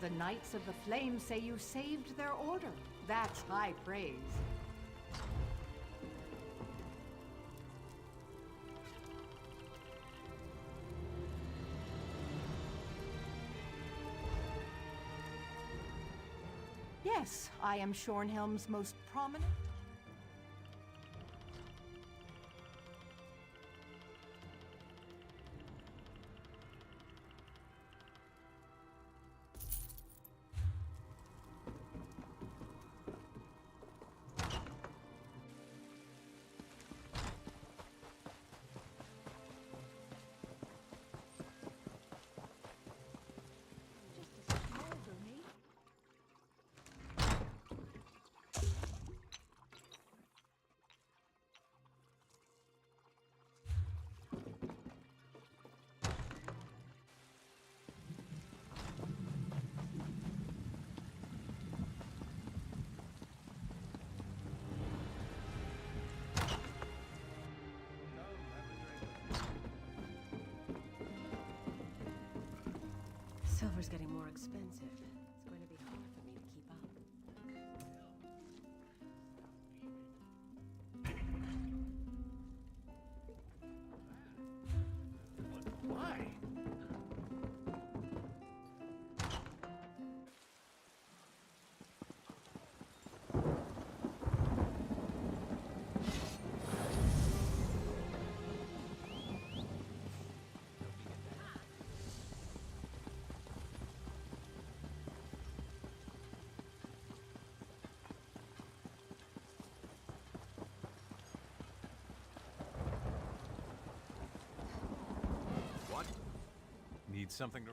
The Knights of the Flame say you saved their order. That's high praise. Yes, I am Shornhelm's most prominent. Silver's getting more expensive. It's going to be hard for me to keep up. Why? Need something to...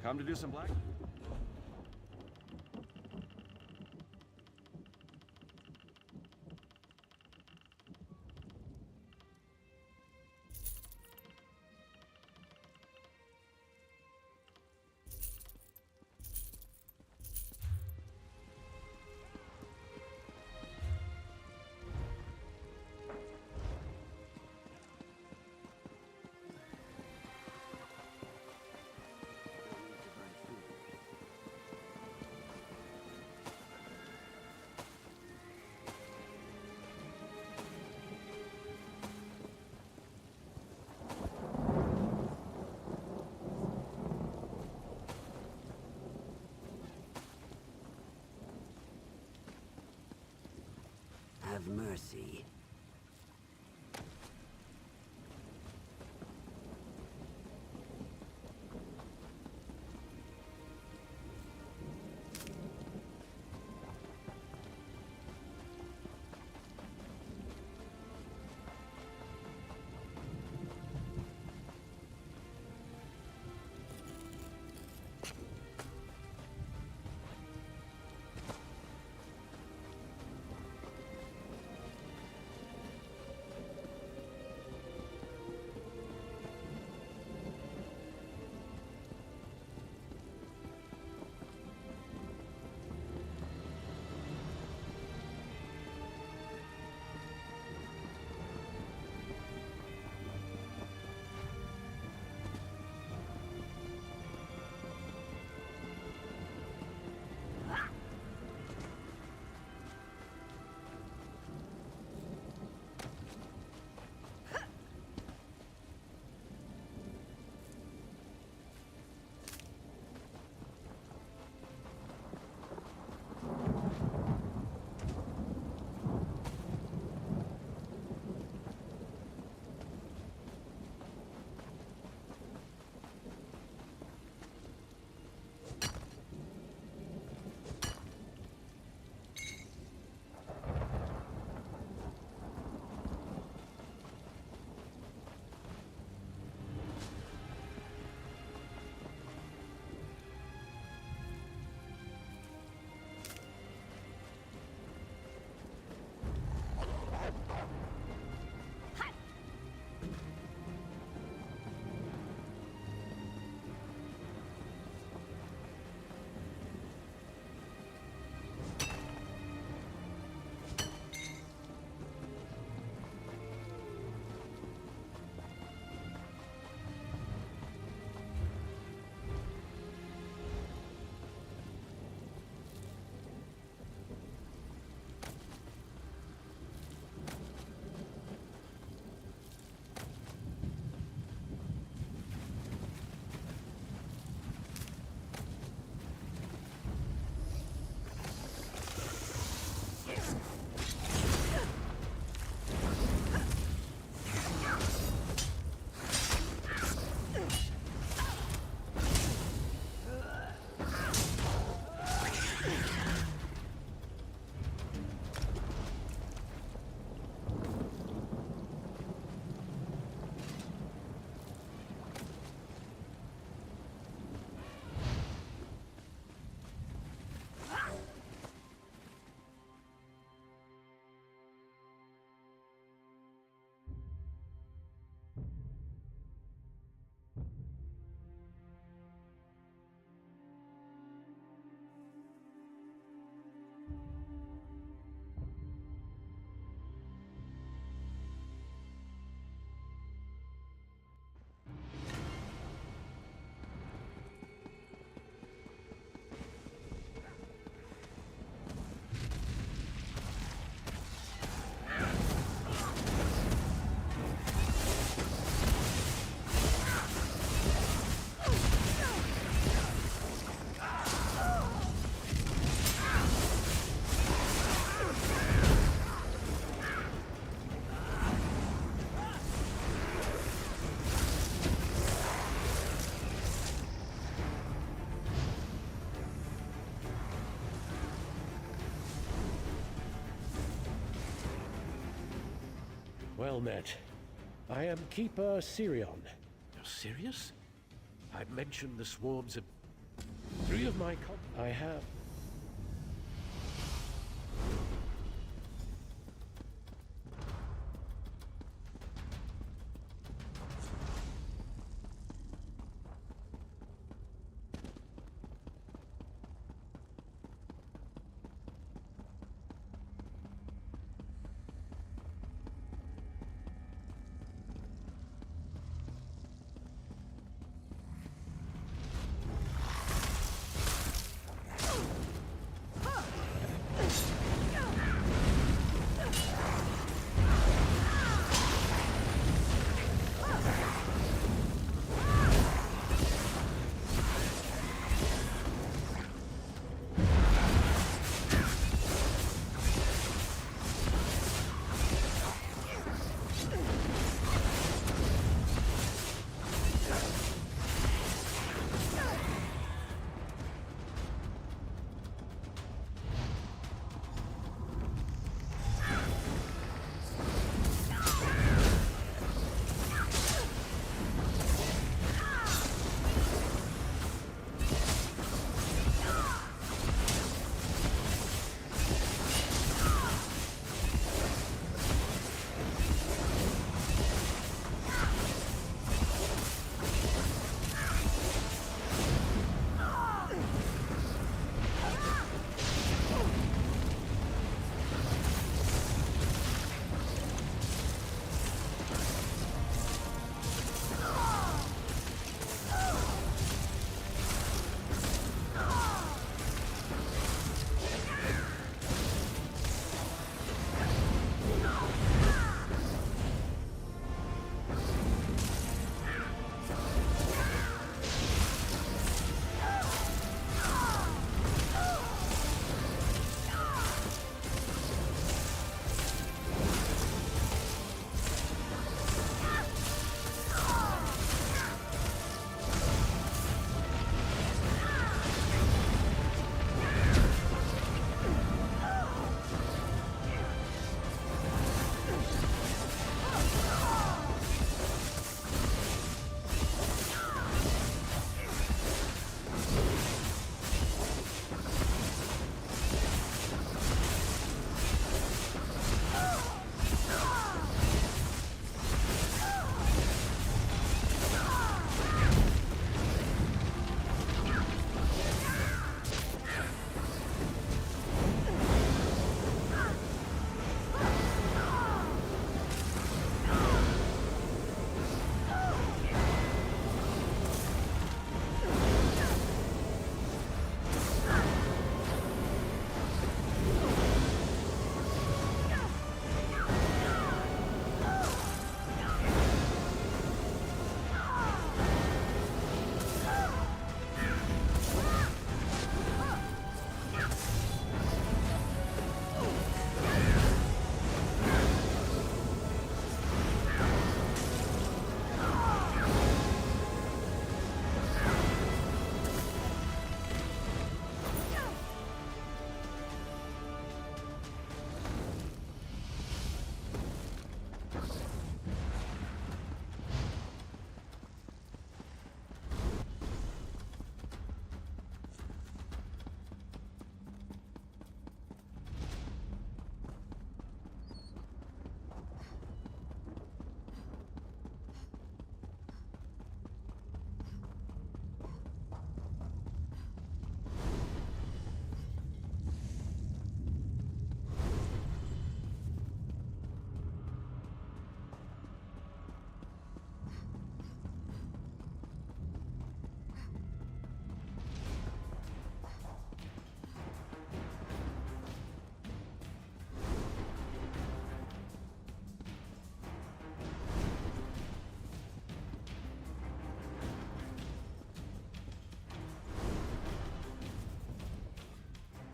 Come to do some black? Have mercy. Well met. I am Keeper Sirion. You're serious? I've mentioned the swarms of... 3 of my I have...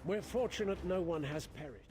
We're fortunate no one has perished.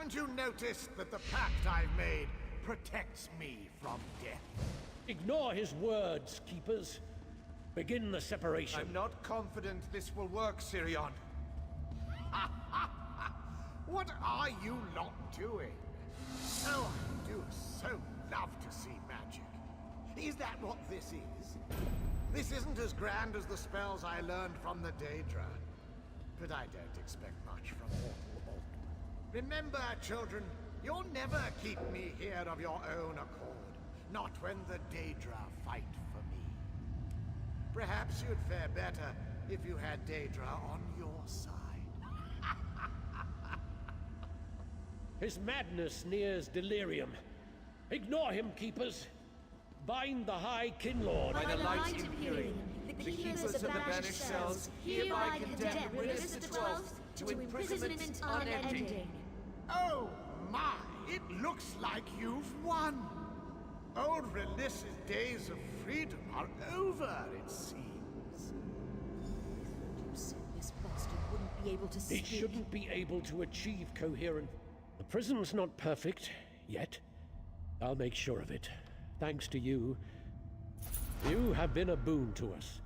Haven't you noticed that the pact I've made protects me from death? Ignore his words, keepers. Begin the separation. I'm not confident this will work, Sirion. What are you lot doing? Oh, I do so love to see magic. Is that what this is? This isn't as grand as the spells I learned from the Daedra. But I don't expect much from mortal. Remember, children, you'll never keep me here of your own accord. Not when the Daedra fight for me. Perhaps you'd fare better if you had Daedra on your side. His madness nears delirium. Ignore him, keepers. Bind the High Kinlord. By the light Imperium, the keepers of the banished cells hereby condemn Rillis the Twelfth to imprisonment unending. Oh my, it looks like you've won. Old Relis's days of freedom are over, it seems. You said this bastard wouldn't be able to He speak. shouldn't be able to achieve coherence. The prison's not perfect, yet. I'll make sure of it. Thanks to you. You have been a boon to us.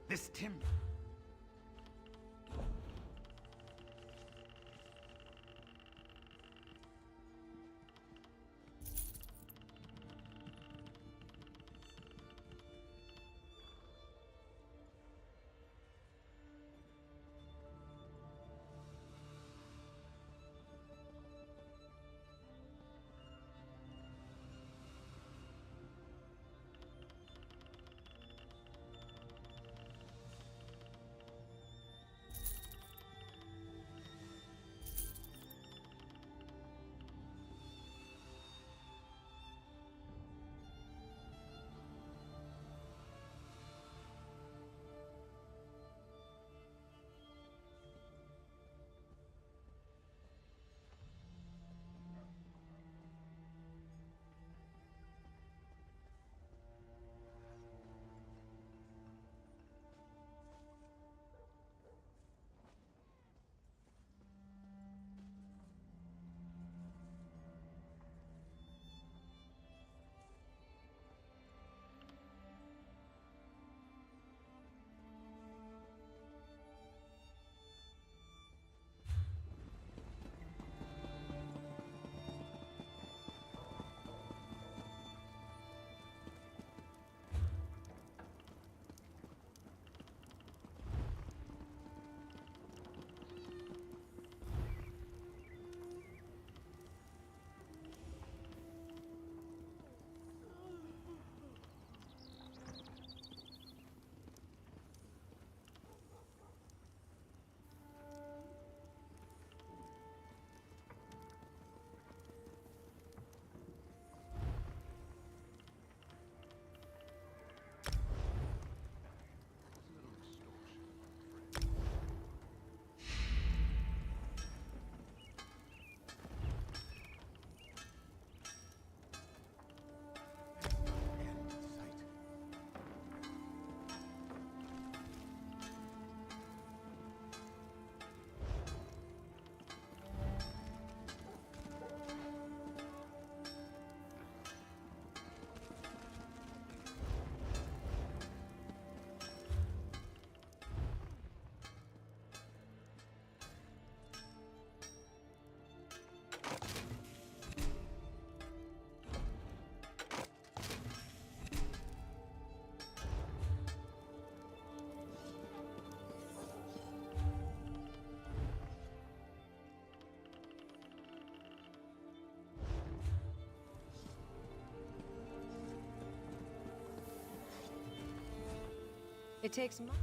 This timber. It takes much.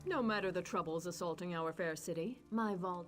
No matter the troubles assaulting our fair city, my vault.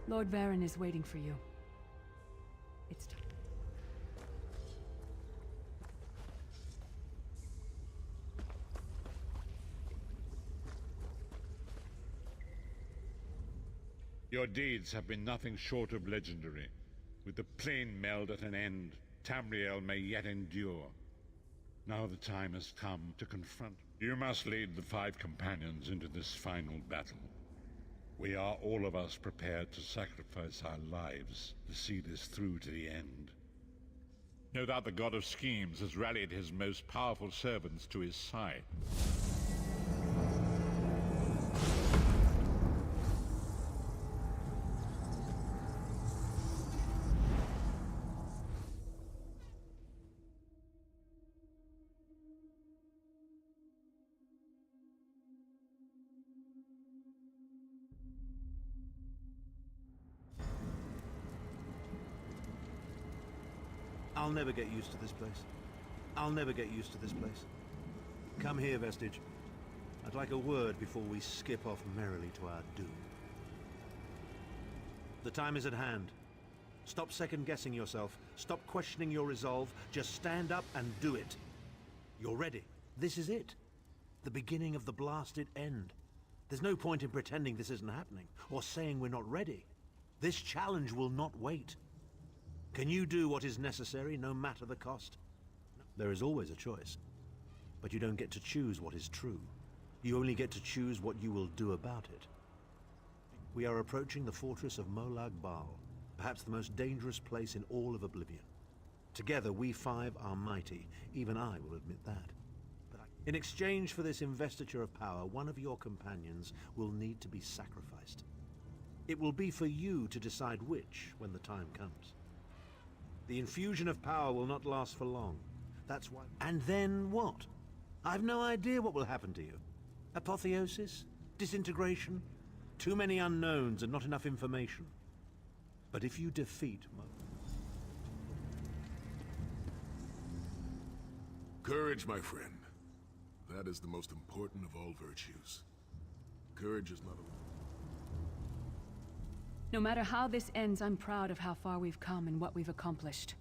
Lord Varen is waiting for you. It's time. Your deeds have been nothing short of legendary, with the plane meld at an end, Tamriel may yet endure. Now the time has come to confront. You must lead the 5 companions into this final battle. We are all of us prepared to sacrifice our lives to see this through to the end. No doubt the God of Schemes has rallied his most powerful servants to his side. I'll never get used to this place. I'll never get used to this place. Come here, Vestige. I'd like a word before we skip off merrily to our doom. The time is at hand. Stop second-guessing yourself. Stop questioning your resolve. Just stand up and do it. You're ready. This is it. The beginning of the blasted end. There's no point in pretending this isn't happening, or saying we're not ready. This challenge will not wait. Can you do what is necessary, no matter the cost? There is always a choice. But you don't get to choose what is true. You only get to choose what you will do about it. We are approaching the fortress of Molag Bal, perhaps the most dangerous place in all of Oblivion. Together, we 5 are mighty. Even I will admit that. In exchange for this investiture of power, one of your companions will need to be sacrificed. It will be for you to decide which when the time comes. The infusion of power will not last for long. That's why... And then what? I've no idea what will happen to you. Apotheosis? Disintegration? Too many unknowns and not enough information. But if you defeat Courage, my friend. That is the most important of all virtues. Courage is not a... No matter how this ends, I'm proud of how far we've come and what we've accomplished.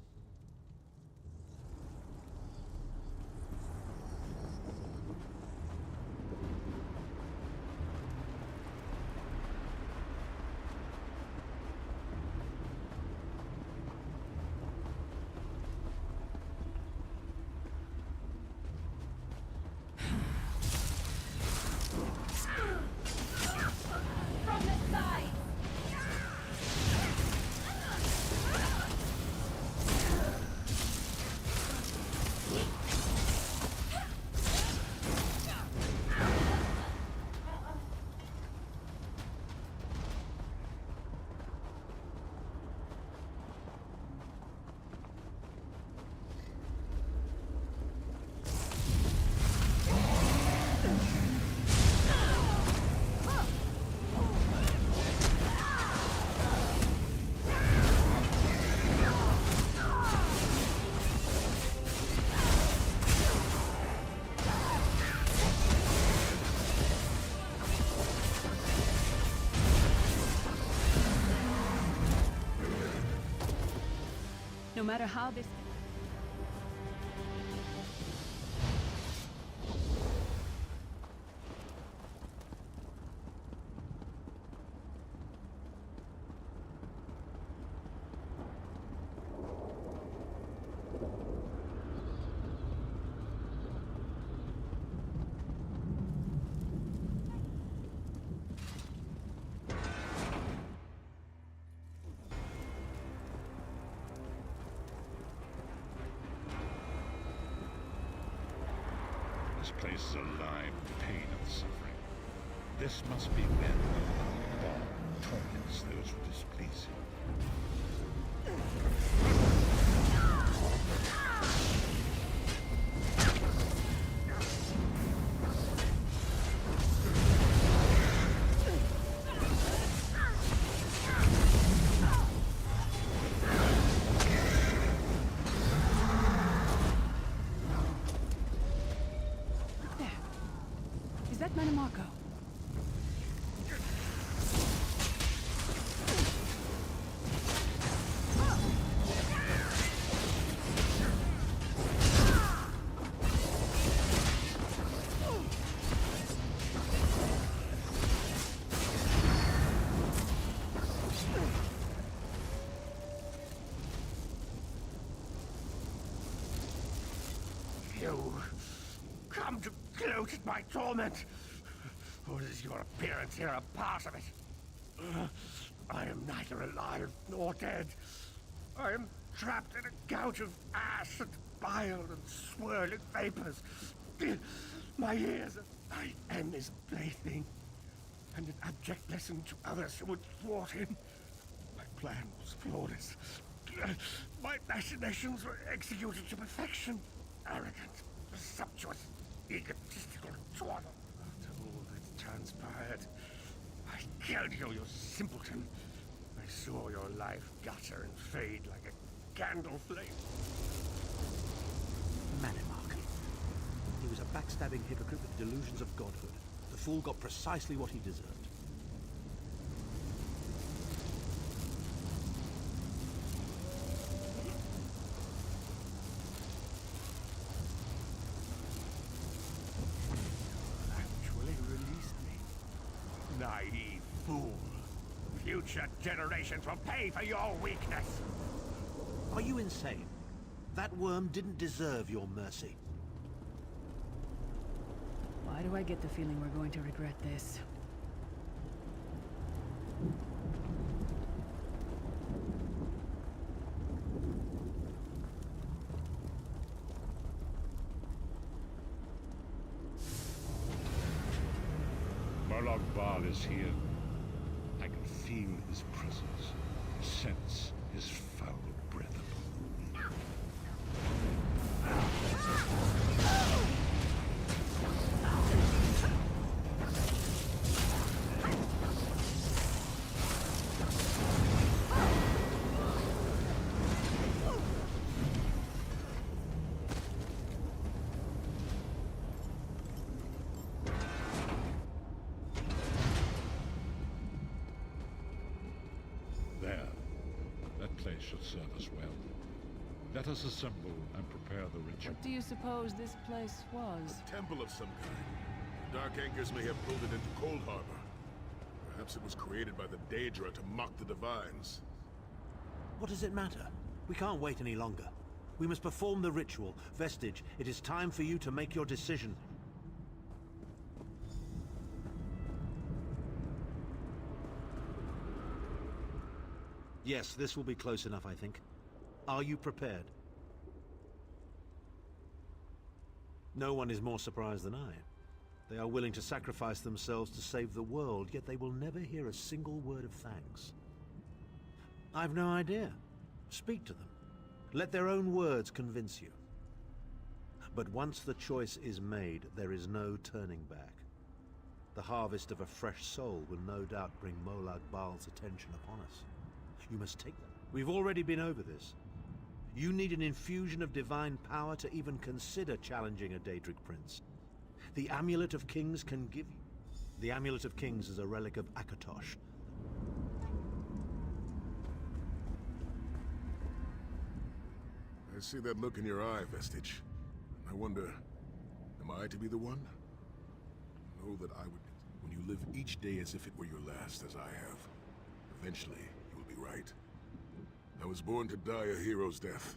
No matter how this... This place is alive with pain and suffering. This must be when Bal torments those who displease him. my torment? Or is your appearance here a part of it? I am neither alive nor dead. I am trapped in a gouge of ash and bile and swirling vapors. My ears are my endless plaything, and an abject lesson to others who would thwart him. My plan was flawless. My machinations were executed to perfection. Arrogant, presumptuous, egotistical twaddle. After all that transpired, I killed you, you simpleton. I saw your life gutter and fade like a candle flame. Manimark. He was a backstabbing hypocrite with delusions of godhood. The fool got precisely what he deserved. Actually released me. Naive fool. Future generations will pay for your weakness. Are you insane? That worm didn't deserve your mercy. Why do I get the feeling we're going to regret this? Murloc Val is here. I can feel his presence, sense his foul breath. There. That place should serve us well. Let us assemble and prepare the ritual. What do you suppose this place was? A temple of some kind. Dark Anchors may have pulled it into Cold Harbor. Perhaps it was created by the Daedra to mock the Divines. What does it matter? We can't wait any longer. We must perform the ritual. Vestige, it is time for you to make your decision. Yes, this will be close enough, I think. Are you prepared? No one is more surprised than I. They are willing to sacrifice themselves to save the world, yet they will never hear a single word of thanks. I've no idea. Speak to them. Let their own words convince you. But once the choice is made, there is no turning back. The harvest of a fresh soul will no doubt bring Molag Bal's attention upon us. You must take them. We've already been over this. You need an infusion of divine power to even consider challenging a Daedric prince. The Amulet of Kings can give you. The Amulet of Kings is a relic of Akatosh. I see that look in your eye, Vestige. I wonder, am I to be the one? Know that I would, when you live each day as if it were your last, as I have. Eventually, you will be right. I was born to die a hero's death.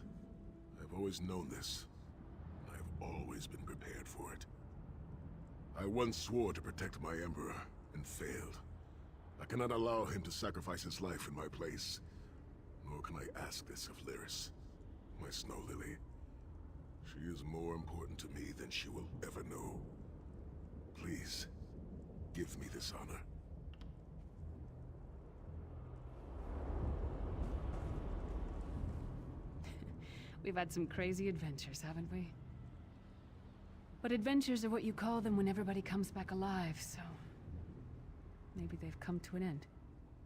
I've always known this. And I've always been prepared for it. I once swore to protect my Emperor, and failed. I cannot allow him to sacrifice his life in my place. Nor can I ask this of Lyris, my snow lily. She is more important to me than she will ever know. Please, give me this honor. We've had some crazy adventures, haven't we? But adventures are what you call them when everybody comes back alive, so... maybe they've come to an end.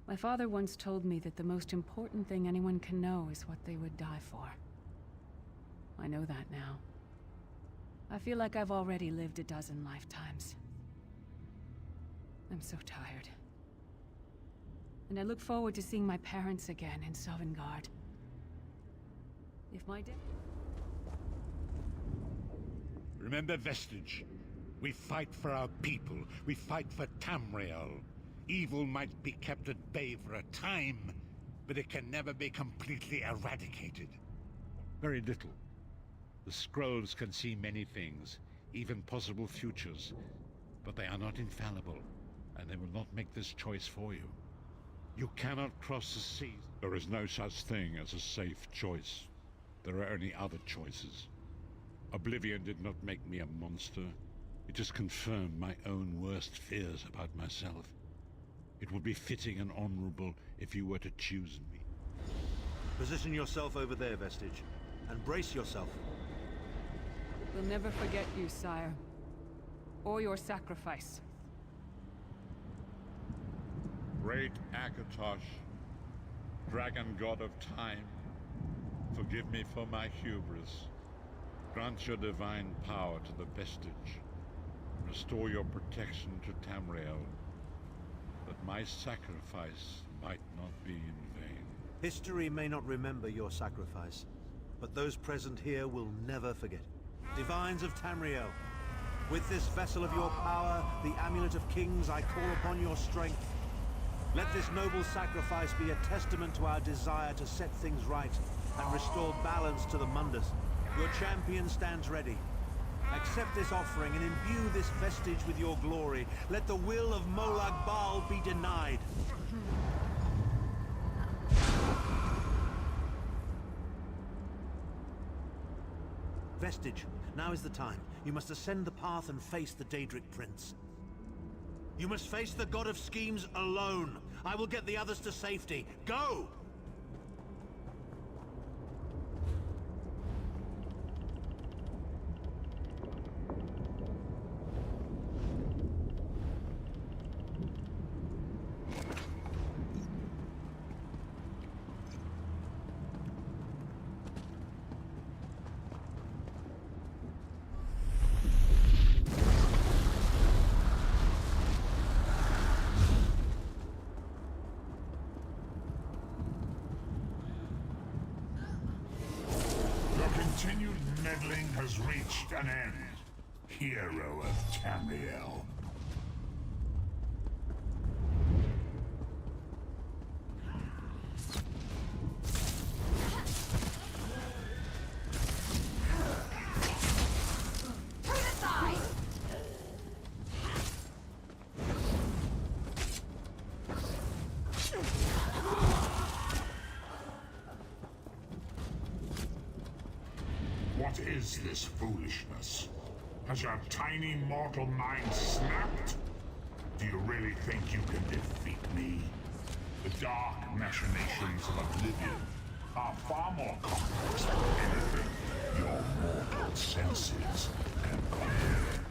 My father once told me that the most important thing anyone can know is what they would die for. I know that now. I feel like I've already lived a dozen lifetimes. I'm so tired. And I look forward to seeing my parents again in Sovngarde. If my day... Remember, Vestige. We fight for our people. We fight for Tamriel. Evil might be kept at bay for a time, but it can never be completely eradicated. Very little. The scrolls can see many things, even possible futures, but they are not infallible, and they will not make this choice for you. You cannot cross the seas. There is no such thing as a safe choice. There are only other choices. Oblivion did not make me a monster. It just confirmed my own worst fears about myself. It would be fitting and honorable if you were to choose me. Position yourself over there, Vestige, and brace yourself. We'll never forget you, sire. Or your sacrifice. Great Akatosh, dragon god of time, forgive me for my hubris. Grant your divine power to the Vestige. Restore your protection to Tamriel, that my sacrifice might not be in vain. History may not remember your sacrifice, but those present here will never forget. Divines of Tamriel, with this vessel of your power, the Amulet of Kings, I call upon your strength. Let this noble sacrifice be a testament to our desire to set things right and restore balance to the Mundus. Your champion stands ready. Accept this offering and imbue this vestige with your glory. Let the will of Molag Bal be denied. Vestige, now is the time. You must ascend the path and face the Daedric Prince. You must face the God of Schemes alone. I will get the others to safety. Go! Continued meddling has reached an end, hero of Tamriel. What is this foolishness? Has your tiny mortal mind snapped? Do you really think you can defeat me? The dark machinations of Oblivion are far more complex than anything your mortal senses can comprehend.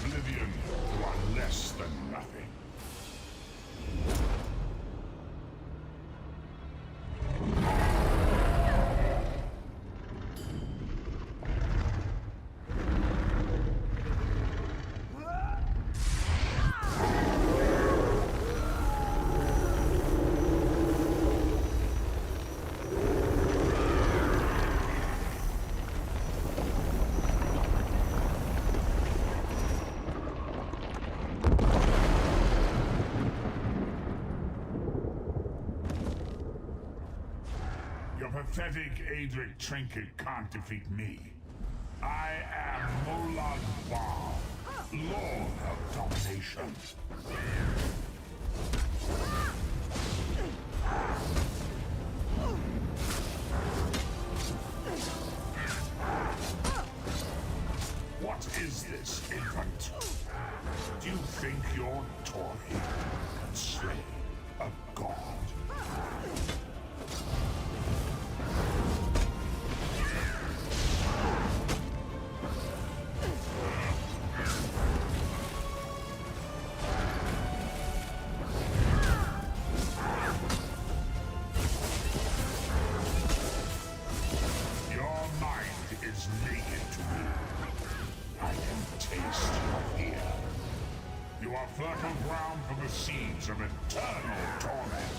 oblivion, you are less than nothing. Pathetic Adric trinket can't defeat me. I am Molad Val, Lord of Domination. What is this, infant? Do you think your toy can slay a god? Fertile ground for the seeds of eternal torment.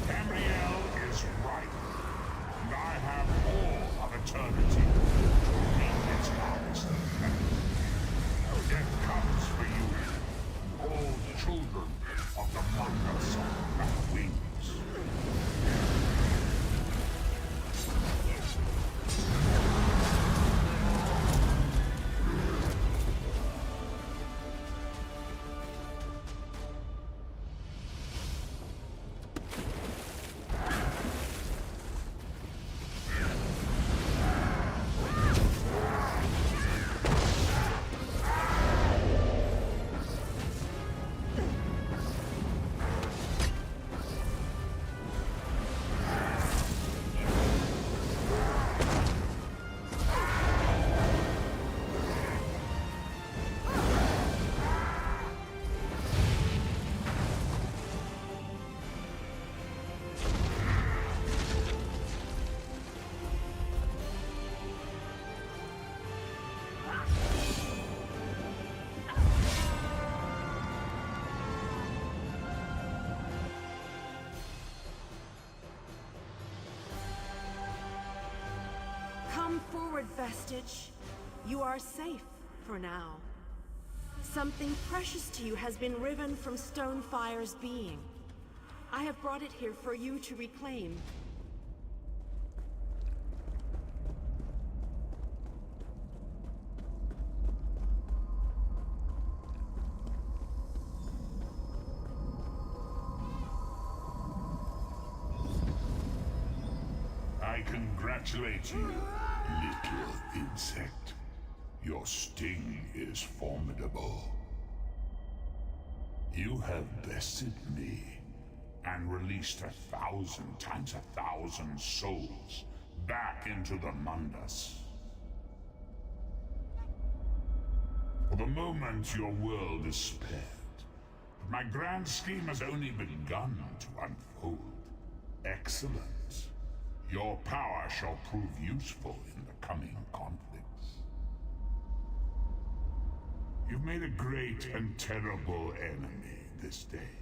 Cambriel is right, and I have all of eternity to reap its harvest. Death comes for you, all children of the Mongols of wings. Come forward, Vestige. You are safe for now. Something precious to you has been riven from Stonefire's being. I have brought it here for you to reclaim. I congratulate you, little insect. Your sting is formidable. You have bested me and released 1,000 times 1,000 souls back into the Mundas. For the moment, your world is spared. But my grand scheme has only begun to unfold. Excellent. Your power shall prove useful in the coming conflicts. You've made a great and terrible enemy this day.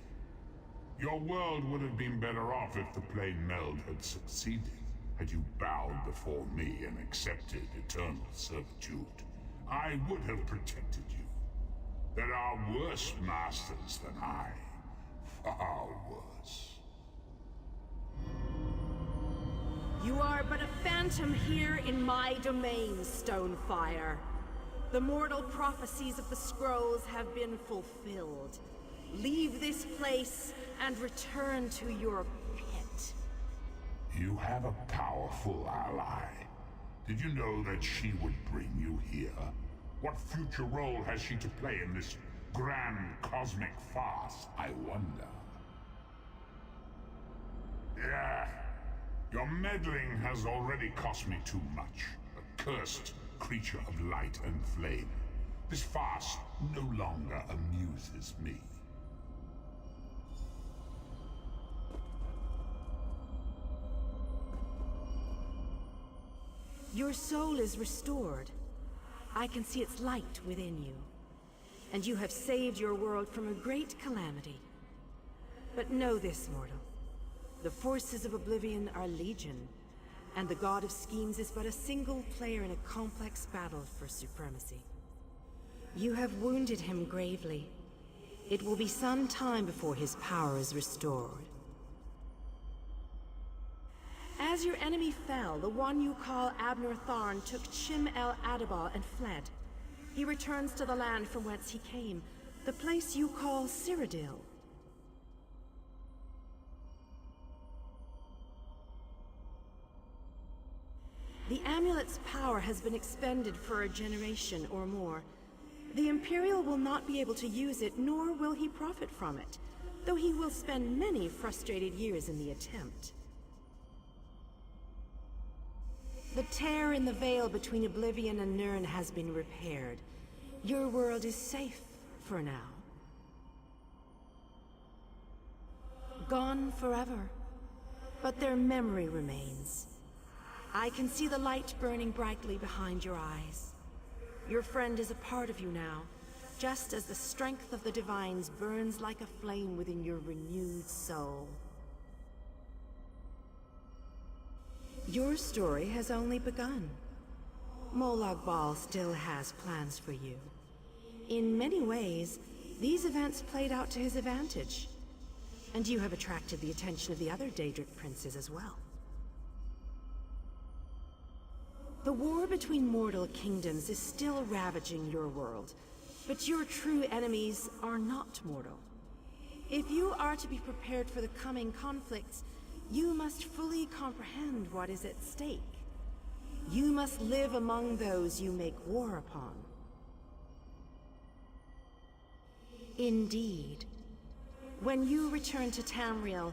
Your world would have been better off if the plane meld had succeeded, had you bowed before me and accepted eternal servitude. I would have protected you. There are worse masters than I. Far worse. You are but a phantom here in my domain, Stonefire. The mortal prophecies of the scrolls have been fulfilled. Leave this place and return to your pit. You have a powerful ally. Did you know that she would bring you here? What future role has she to play in this grand cosmic farce, I wonder. Yeah, your meddling has already cost me too much. A cursed creature of light and flame. This farce no longer amuses me. Your soul is restored. I can see its light within you. And you have saved your world from a great calamity. But know this, mortal. The forces of Oblivion are legion, and the God of Schemes is but a single player in a complex battle for supremacy. You have wounded him gravely. It will be some time before his power is restored. As your enemy fell, the one you call Abner Tharn took Chim El Adabal and fled. He returns to the land from whence he came, the place you call Cyrodiil. The amulet's power has been expended for a generation or more. The Imperial will not be able to use it, nor will he profit from it, though he will spend many frustrated years in the attempt. The tear in the veil between Oblivion and Nirn has been repaired. Your world is safe for now. Gone forever, but their memory remains. I can see the light burning brightly behind your eyes. Your friend is a part of you now, just as the strength of the Divines burns like a flame within your renewed soul. Your story has only begun. Molag Bal still has plans for you. In many ways, these events played out to his advantage. And you have attracted the attention of the other Daedric princes as well. The war between mortal kingdoms is still ravaging your world, but your true enemies are not mortal. If you are to be prepared for the coming conflicts, you must fully comprehend what is at stake. You must live among those you make war upon. Indeed. When you return to Tamriel,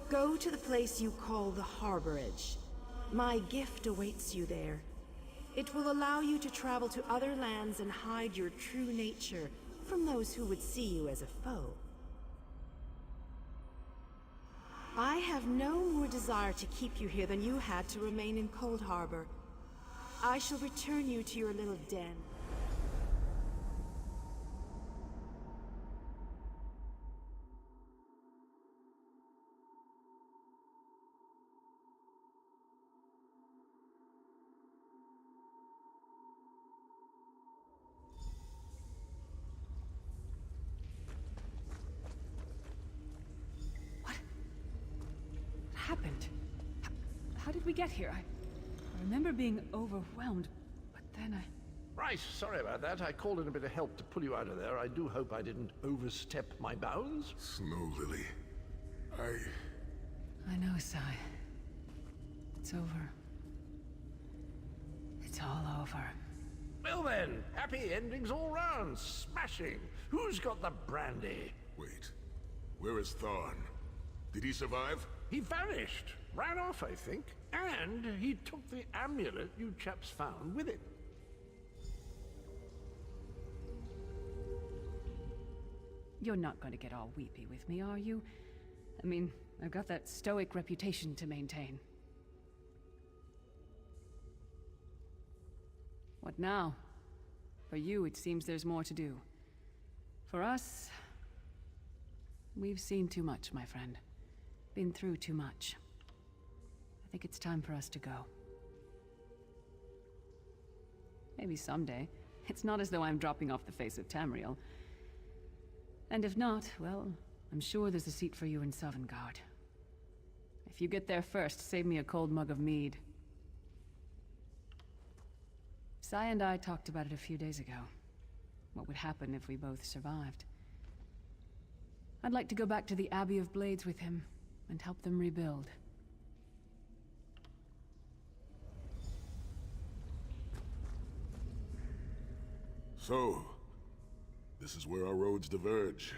go to the place you call the Harborage. My gift awaits you there. It will allow you to travel to other lands and hide your true nature from those who would see you as a foe. I have no more desire to keep you here than you had to remain in Cold Harbor. I shall return you to your little den. Happened? How did we get here? I remember being overwhelmed, but then Right, sorry about that. I called in a bit of help to pull you out of there. I do hope I didn't overstep my bounds. Snow Lily. I know, Sai. It's over. It's all over. Well then, happy endings all round. Smashing. Who's got the brandy? Wait. Where is Tharn? Did he survive? He vanished. Ran off, I think. And he took the amulet you chaps found with him. You're not going to get all weepy with me, are you? I mean, I've got that stoic reputation to maintain. What now? For you, it seems there's more to do. For us, we've seen too much, my friend. Been through too much. I think it's time for us to go. Maybe someday. It's not as though I'm dropping off the face of Tamriel. And if not, well, I'm sure there's a seat for you in Sovngarde. If you get there first, save me a cold mug of mead. Sai and I talked about it a few days ago. What would happen if we both survived. I'd like to go back to the Abbey of Blades with him, and help them rebuild. So, This is where our roads diverge.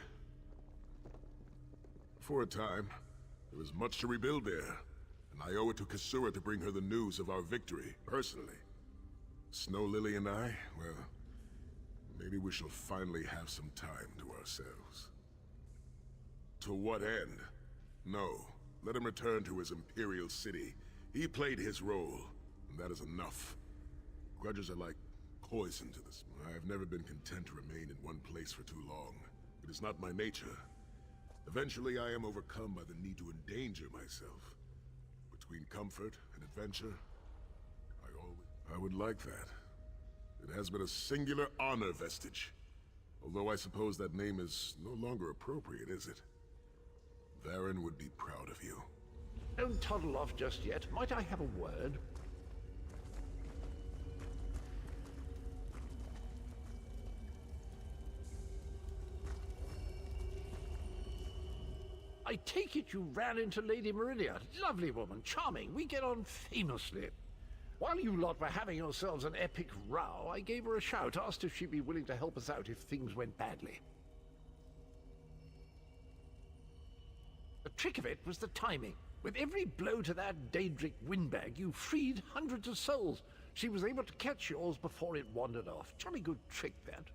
For a time, there was much to rebuild there, and I owe it to Kasura to bring her the news of our victory, personally. Snow Lily and I, well, maybe we shall finally have some time to ourselves. To what end? No. Let him return to his Imperial city. He played his role, and that is enough. Grudges are like poison to this. I have never been content to remain in one place for too long. It is not my nature. Eventually, I am overcome by the need to endanger myself. Between comfort and adventure, I would like that. It has been a singular honor, Vestige. Although I suppose that name is no longer appropriate, is it? Varen would be proud of you. Don't toddle off just yet. Might I have a word? I take it you ran into Lady Meridia. Lovely woman, charming. We get on famously. While you lot were having yourselves an epic row, I gave her a shout, asked if she'd be willing to help us out if things went badly. The trick of it was the timing. With every blow to that Daedric windbag, you freed hundreds of souls. She was able to catch yours before it wandered off. Jolly good trick, that.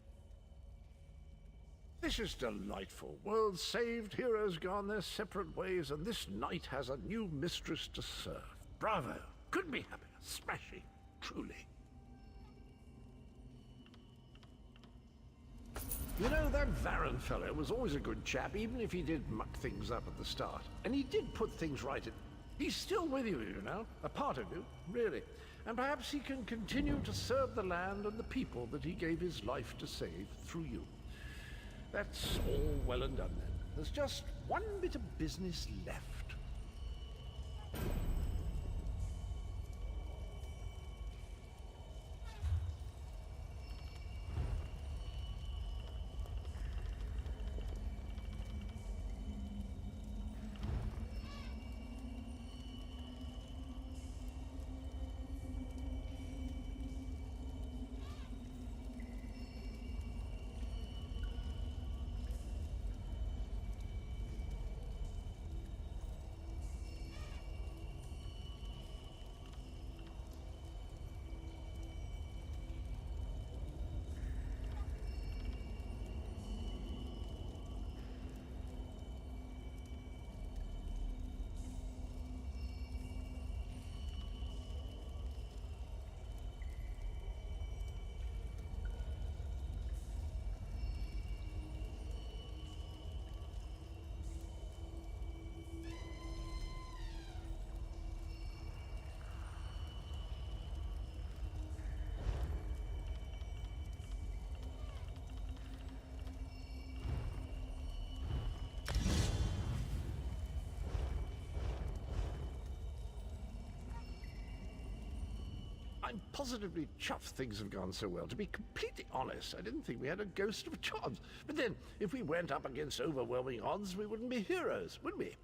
This is delightful. World saved, heroes gone their separate ways, and this knight has a new mistress to serve. Bravo! Couldn't be happier. Smashing. Truly. You know, that Varen fellow was always a good chap, even if he did muck things up at the start. And he did put things right. He's still with you, you know. A part of you, really. And perhaps he can continue to serve the land and the people that he gave his life to save through you. That's all well and done then. There's just one bit of business left. I'm positively chuffed things have gone so well. To be completely honest, I didn't think we had a ghost of a chance. But then, if we went up against overwhelming odds, we wouldn't be heroes, would we?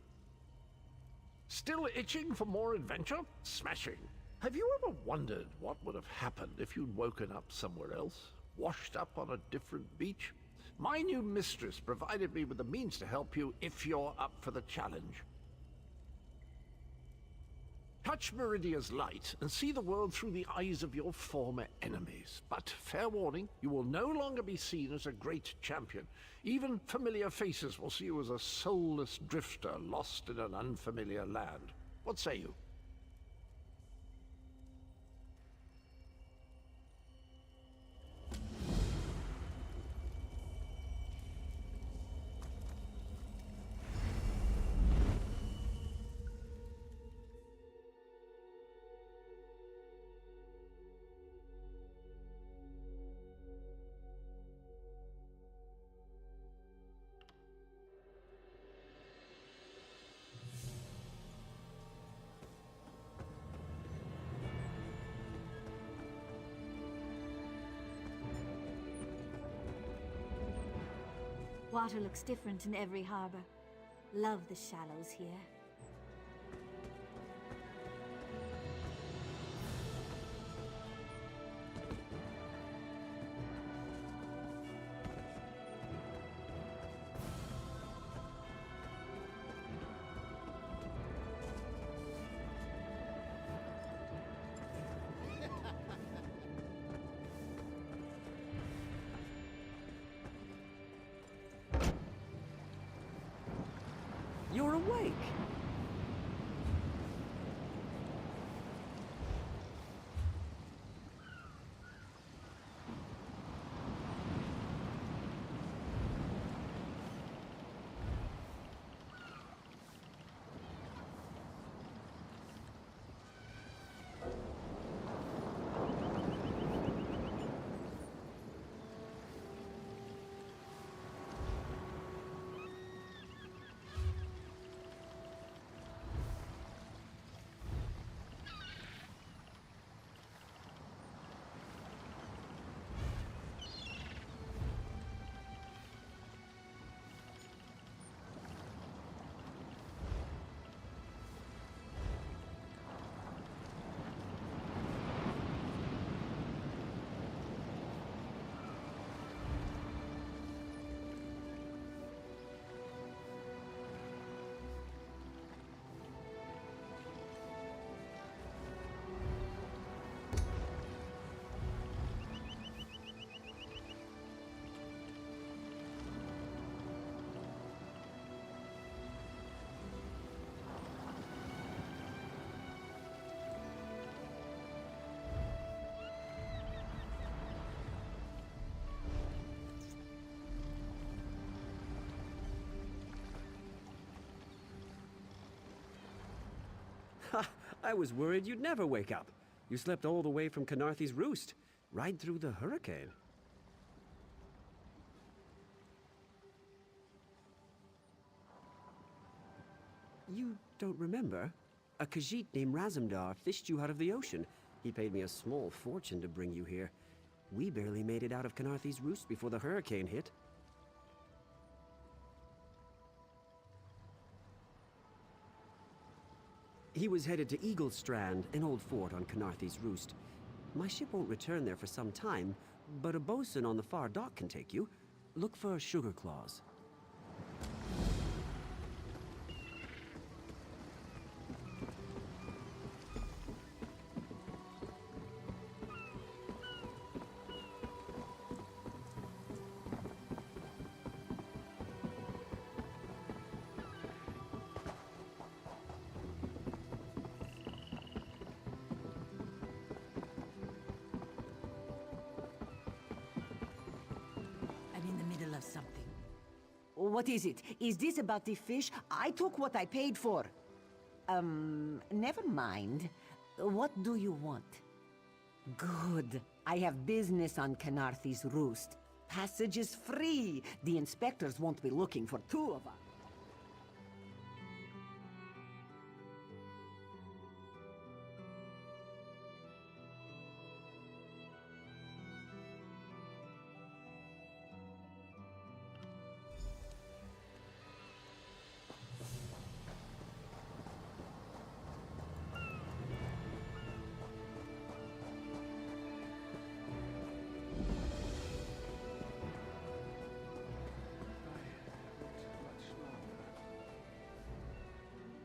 Still itching for more adventure? Smashing. Have you ever wondered what would have happened if you'd woken up somewhere else? Washed up on a different beach? My new mistress provided me with the means to help you if you're up for the challenge. Touch Meridia's light and see the world through the eyes of your former enemies. But, fair warning, you will no longer be seen as a great champion. Even familiar faces will see you as a soulless drifter lost in an unfamiliar land. What say you? Water looks different in every harbor. Love the shallows here. You're awake! Ha! I was worried you'd never wake up. You slept all the way from Canarthy's Roost, right through the hurricane. You don't remember? A Khajiit named Razumdar fished you out of the ocean. He paid me a small fortune to bring you here. We barely made it out of Canarthy's Roost before the hurricane hit. He was headed to Eagle Strand, an old fort on Canarthy's Roost. My ship won't return there for some time, but a bosun on the far dock can take you. Look for Sugar Claws. Something. What is it? Is this about the fish? I took what I paid for. Never mind. What do you want? Good. I have business on Canarthy's Roost. Passage is free. The inspectors won't be looking for two of us.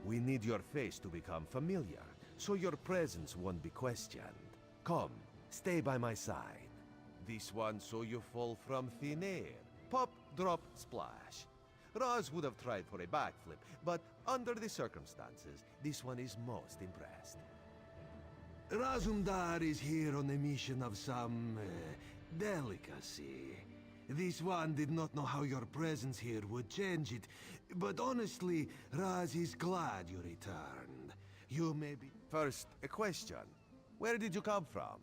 We need your face to become familiar, so your presence won't be questioned. Come, stay by my side. This one saw you fall from thin air. Pop, drop, splash. Raz would have tried for a backflip, but under the circumstances, this one is most impressed. Razumdar is here on a mission of some delicacy. This one did not know how your presence here would change it, but honestly, Raz is glad you returned. You may be... First, a question. Where did you come from?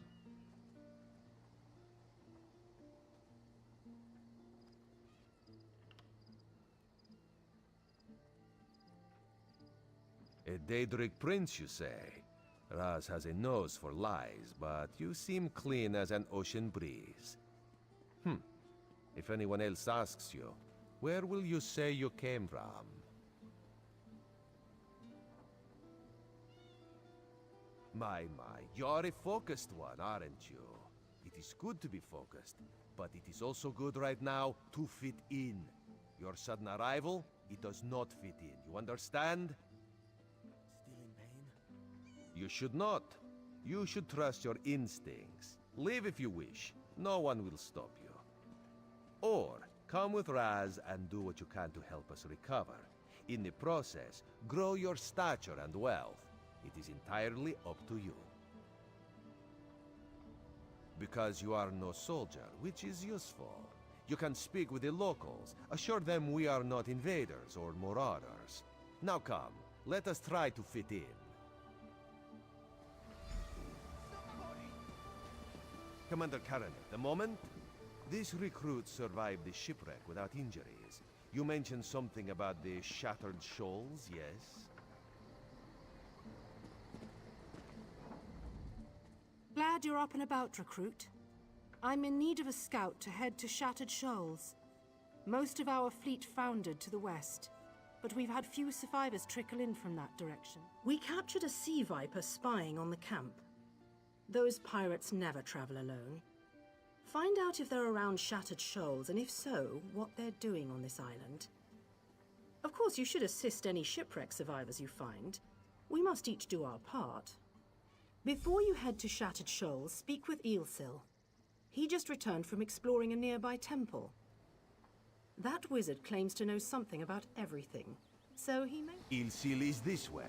A Daedric prince, you say? Raz has a nose for lies, but you seem clean as an ocean breeze. If anyone else asks you, where will you say you came from? My, you're a focused one, aren't you? It is good to be focused, but it is also good right now to fit in. Your sudden arrival, it does not fit in, you understand? Still in pain? You should not. You should trust your instincts. Leave if you wish. No one will stop you. Or, come with Raz and do what you can to help us recover. In the process, grow your stature and wealth. It is entirely up to you. Because you are no soldier, which is useful. You can speak with the locals, assure them we are not invaders or marauders. Now come, let us try to fit in. Commander Karen, the moment? This recruit survived the shipwreck without injuries. You mentioned something about the shattered shoals, yes? Glad you're up and about, recruit. I'm in need of a scout to head to Shattered Shoals. Most of our fleet foundered to the west, but we've had few survivors trickle in from that direction. We captured a sea viper spying on the camp. Those pirates never travel alone. Find out if they're around Shattered Shoals, and if so, what they're doing on this island. Of course, you should assist any shipwreck survivors you find. We must each do our part. Before you head to Shattered Shoals, speak with Eelsil. He just returned from exploring a nearby temple. That wizard claims to know something about everything, so he may... Eelsil is this way.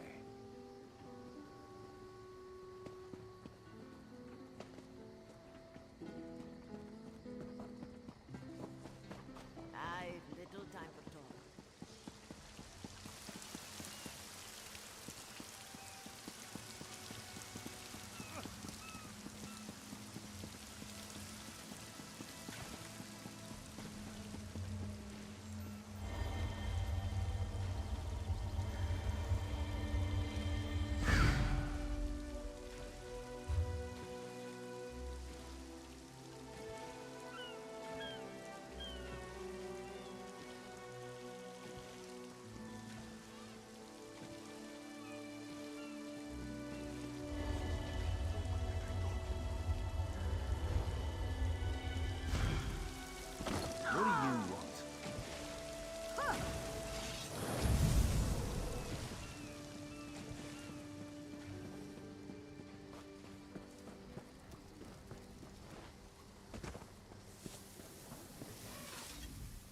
I've little time for talk. What do you want?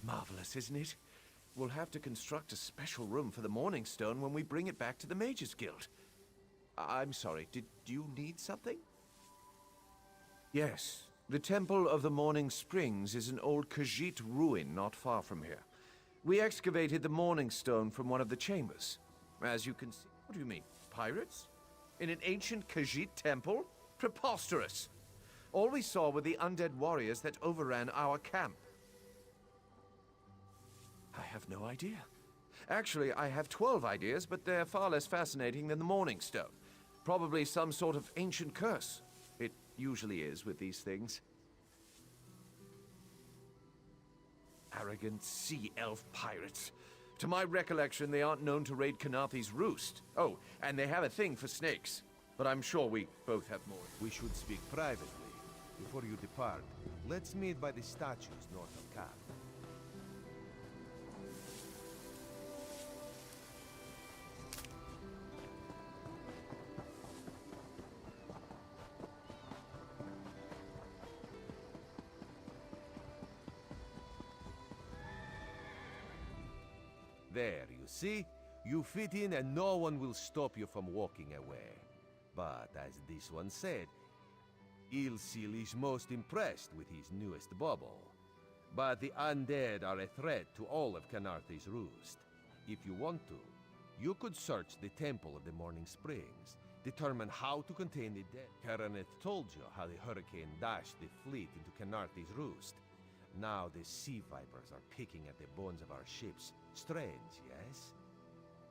Marvelous, isn't it? We'll have to construct a special room for the Morning Stone when we bring it back to the Mages Guild. I'm sorry, did you need something? Yes. The Temple of the Morning Springs is an old Khajiit ruin not far from here. We excavated the Morning Stone from one of the chambers. As you can see... What do you mean? Pirates? In an ancient Khajiit temple? Preposterous! All we saw were the undead warriors that overran our camp. I have no idea. Actually, I have 12 ideas, but they're far less fascinating than the Morning Stone. Probably some sort of ancient curse. It usually is with these things. Arrogant sea elf pirates. To my recollection, they aren't known to raid Kanathi's roost. Oh, and they have a thing for snakes. But I'm sure we both have more. We should speak privately. Before you depart, let's meet by the statues north of Kath. There, you see? You fit in and no one will stop you from walking away. But as this one said, Eelsil is most impressed with his newest bauble. But the undead are a threat to all of Kanathi's roost. If you want to, you could search the Temple of the Morning Springs, determine how to contain the dead. Karaneth told you how the hurricane dashed the fleet into Kanathi's roost. Now the sea vipers are picking at the bones of our ships. Strange, yes?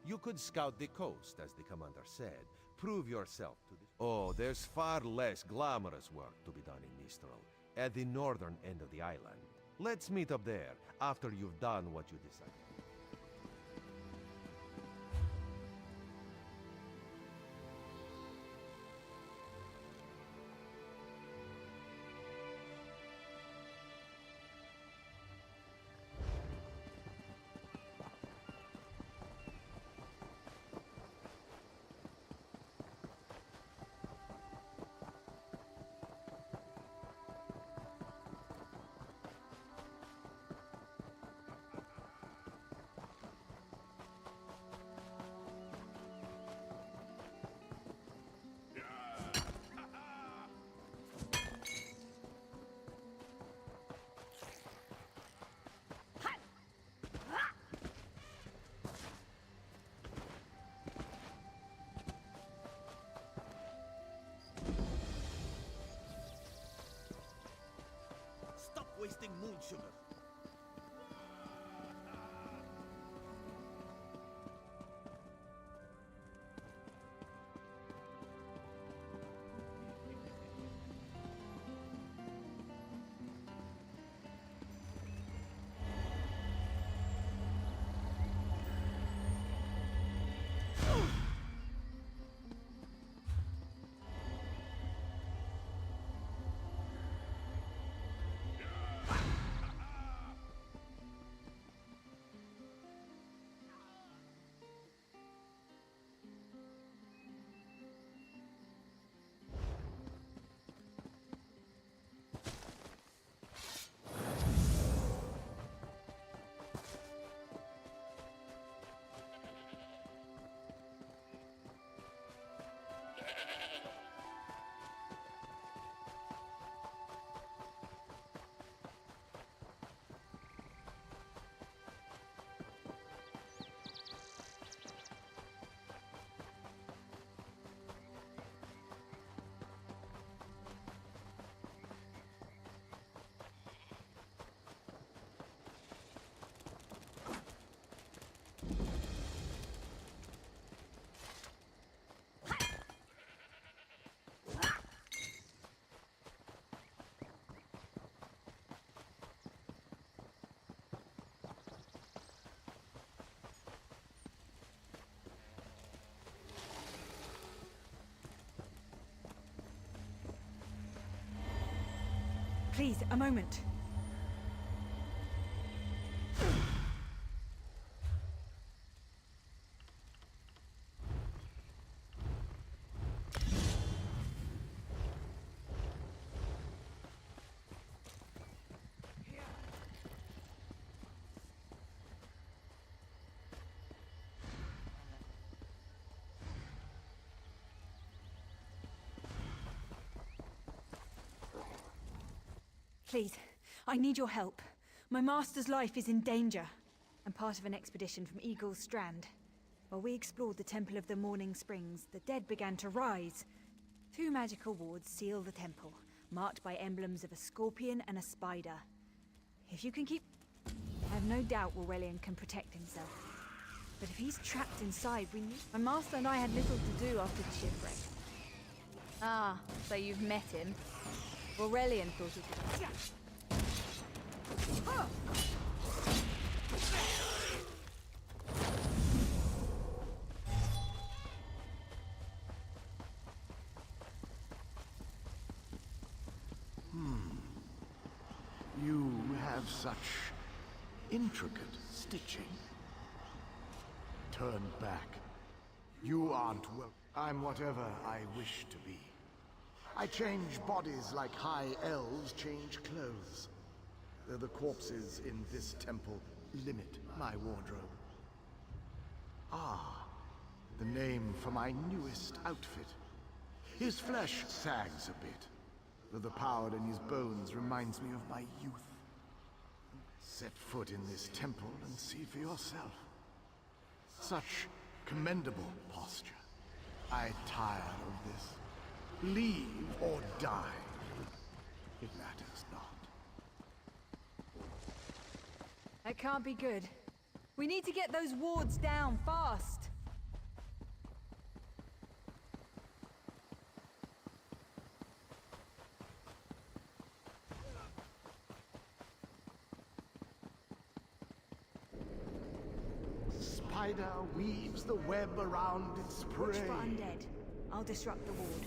You could scout the coast, as the commander said. Prove yourself to the... Oh, there's far less glamorous work to be done in Mistral, at the northern end of the island. Let's meet up there, after you've done what you decided. disgusting moon sugar. Please, a moment. Please, I need your help. My master's life is in danger. I'm part of an expedition from Eagle's Strand. While we explored the Temple of the Morning Springs, the dead began to rise. 2 magical wards seal the temple, marked by emblems of a scorpion and a spider. If you can keep... I have no doubt Aurelian can protect himself. But if he's trapped inside, we need... My master and I had little to do after the shipwreck. Ah, so you've met him. Aurelian thought he could... You have such intricate stitching. Turn back. You aren't well. I'm whatever I wish to be. I change bodies like high elves change clothes. The corpses in this temple limit my wardrobe. Ah, the name for my newest outfit. His flesh sags a bit, though the power in his bones reminds me of my youth. Set foot in this temple and see for yourself. Such commendable posture. I tire of this. Leave or die. It matters not. That can't be good. We need to get those wards down fast. Spider weaves the web around its prey. Watch for undead. I'll disrupt the ward.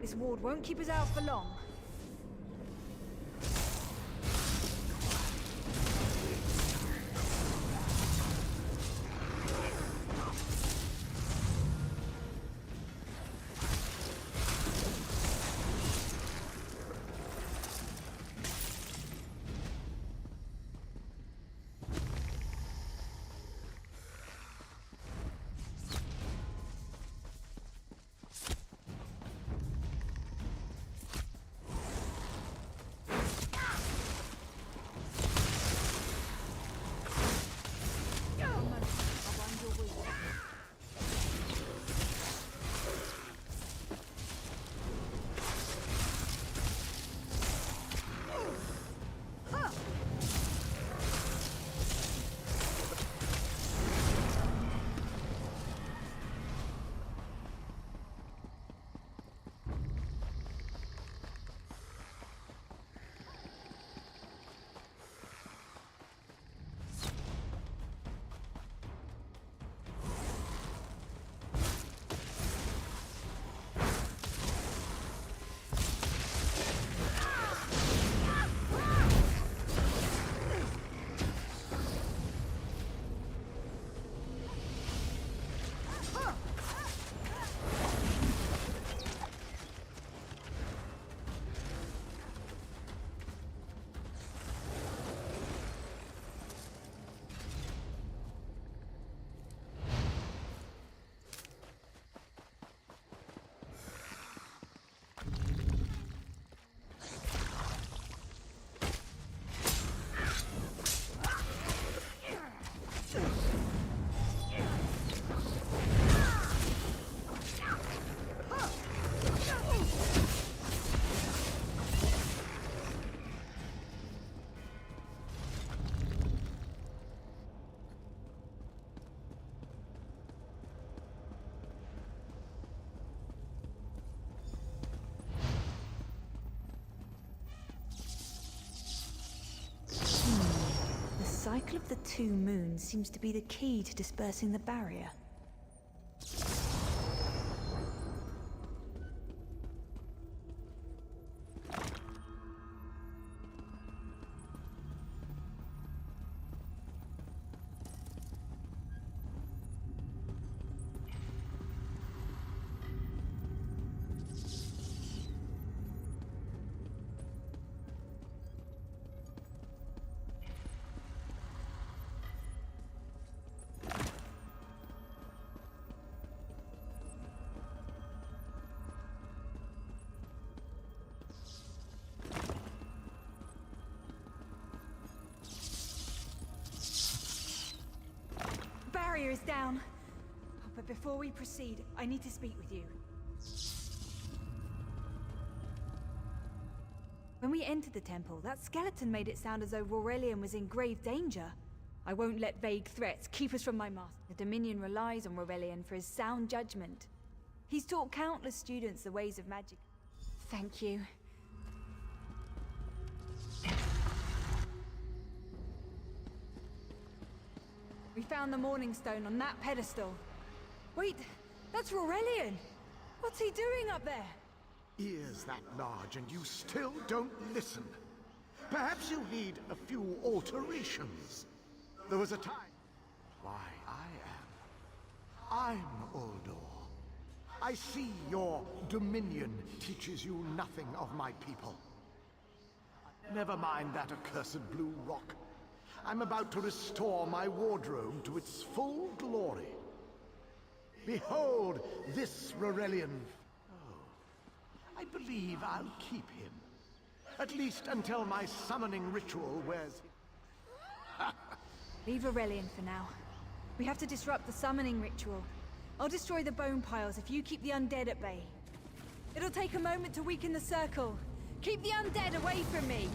This ward won't keep us out for long. The cycle of the two moons seems to be the key to dispersing the barrier. Barrier is down. But before we proceed, I need to speak with you. When we entered the temple, that skeleton made it sound as though Aurelian was in grave danger. I won't let vague threats keep us from my master. The Dominion relies on Aurelian for his sound judgment. He's taught countless students the ways of magic. Thank you. We found the Morning Stone on that pedestal. Wait, that's Aurelian! What's he doing up there? Ears that large and you still don't listen. Perhaps you need a few alterations. There was a time... Why, I'm Uldor. I see your Dominion teaches you nothing of my people. Never mind that accursed blue rock. I'm about to restore my wardrobe to its full glory. Behold this Aurelian. Oh, I believe I'll keep him. At least until my summoning ritual wears... Leave Aurelian for now. We have to disrupt the summoning ritual. I'll destroy the bone piles if you keep the undead at bay. It'll take a moment to weaken the circle. Keep the undead away from me!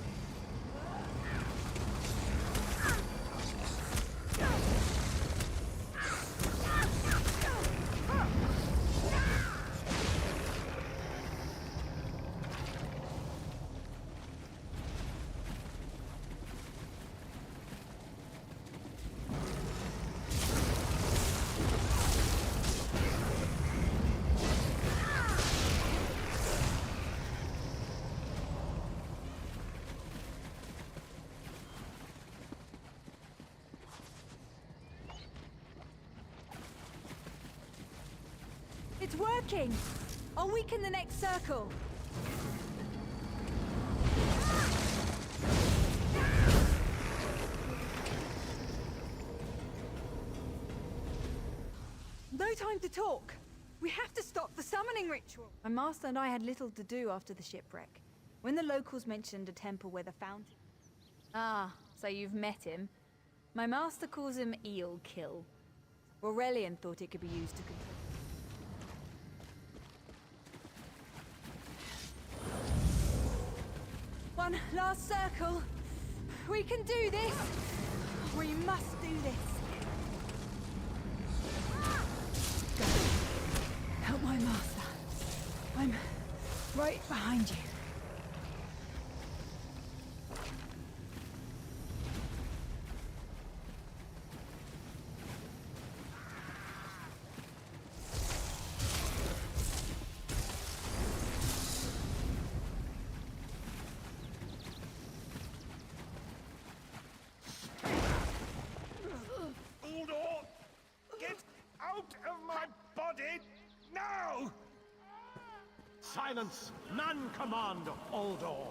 It's working! I'll weaken the next circle. No time to talk. We have to stop the summoning ritual. My master and I had little to do after the shipwreck. When the locals mentioned a temple where the fountain... Ah, so you've met him. My master calls him Eel Kill. Aurelian thought it could be used to control... One last circle. We can do this. We must do this. Go. Help my master. I'm right behind you. Silence! None command Uldor!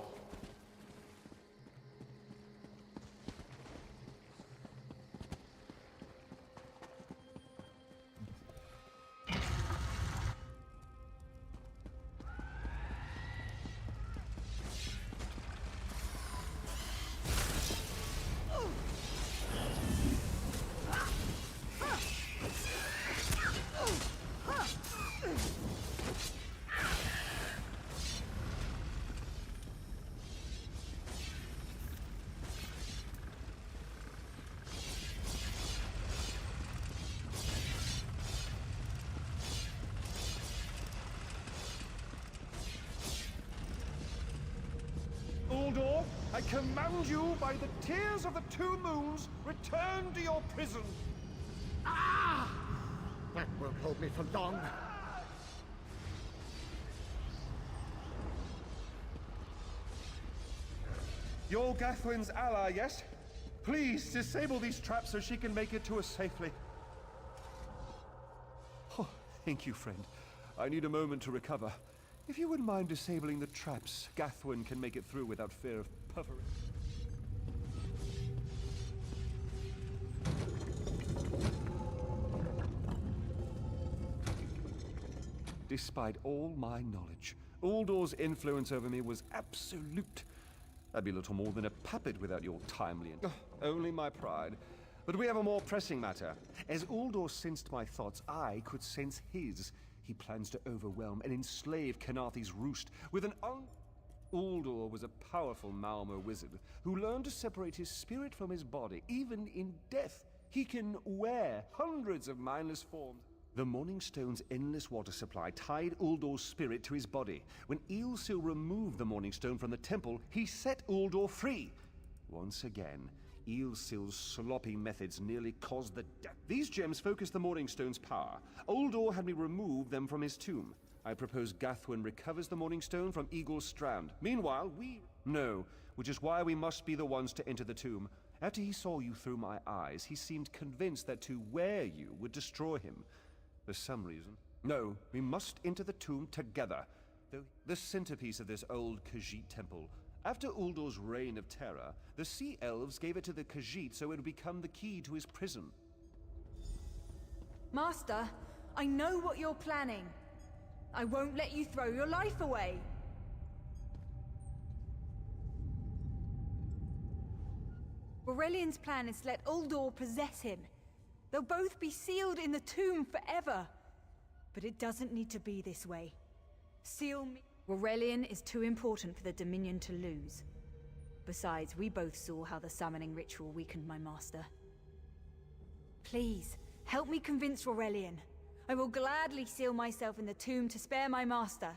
Uldor, I command you by the tears of the two moons, return to your prison. Ah! That won't hold me for long. You're Gathwin's ally, yes? Please, disable these traps so she can make it to us safely. Oh, thank you, friend. I need a moment to recover. If you wouldn't mind disabling the traps, Gathwin can make it through without fear of puffering. Despite all my knowledge, Uldor's influence over me was absolute. I'd be little more than a puppet without your timely and... only my pride. But we have a more pressing matter. As Uldor sensed my thoughts, I could sense his. He plans to overwhelm and enslave Kenarthi's roost with an Uldor was a powerful Malmo wizard who learned to separate his spirit from his body, even in death. He can wear hundreds of mindless forms. The Morning Stone's endless water supply tied Uldor's spirit to his body. When Eilsil removed the Morning Stone from the temple, he set Uldor free. Once again, Eilsil's sloppy methods nearly caused the death. These gems focus the Morning Stone's power. Uldor had me remove them from his tomb. I propose Gathwin recovers the Morning Stone from Eagle's Strand. Meanwhile, we... No, which is why we must be the ones to enter the tomb. After he saw you through my eyes, he seemed convinced that to wear you would destroy him. For some reason. No, we must enter the tomb together. The centerpiece of this old Khajiit temple. After Uldor's reign of terror, the Sea Elves gave it to the Khajiit so it would become the key to his prison. Master, I know what you're planning. I won't let you throw your life away. Aurelian's plan is to let Uldor possess him. They'll both be sealed in the tomb forever. But it doesn't need to be this way. Seal me. Aurelian is too important for the Dominion to lose. Besides, we both saw how the summoning ritual weakened my master. Please, help me convince Aurelian. I will gladly seal myself in the tomb to spare my master.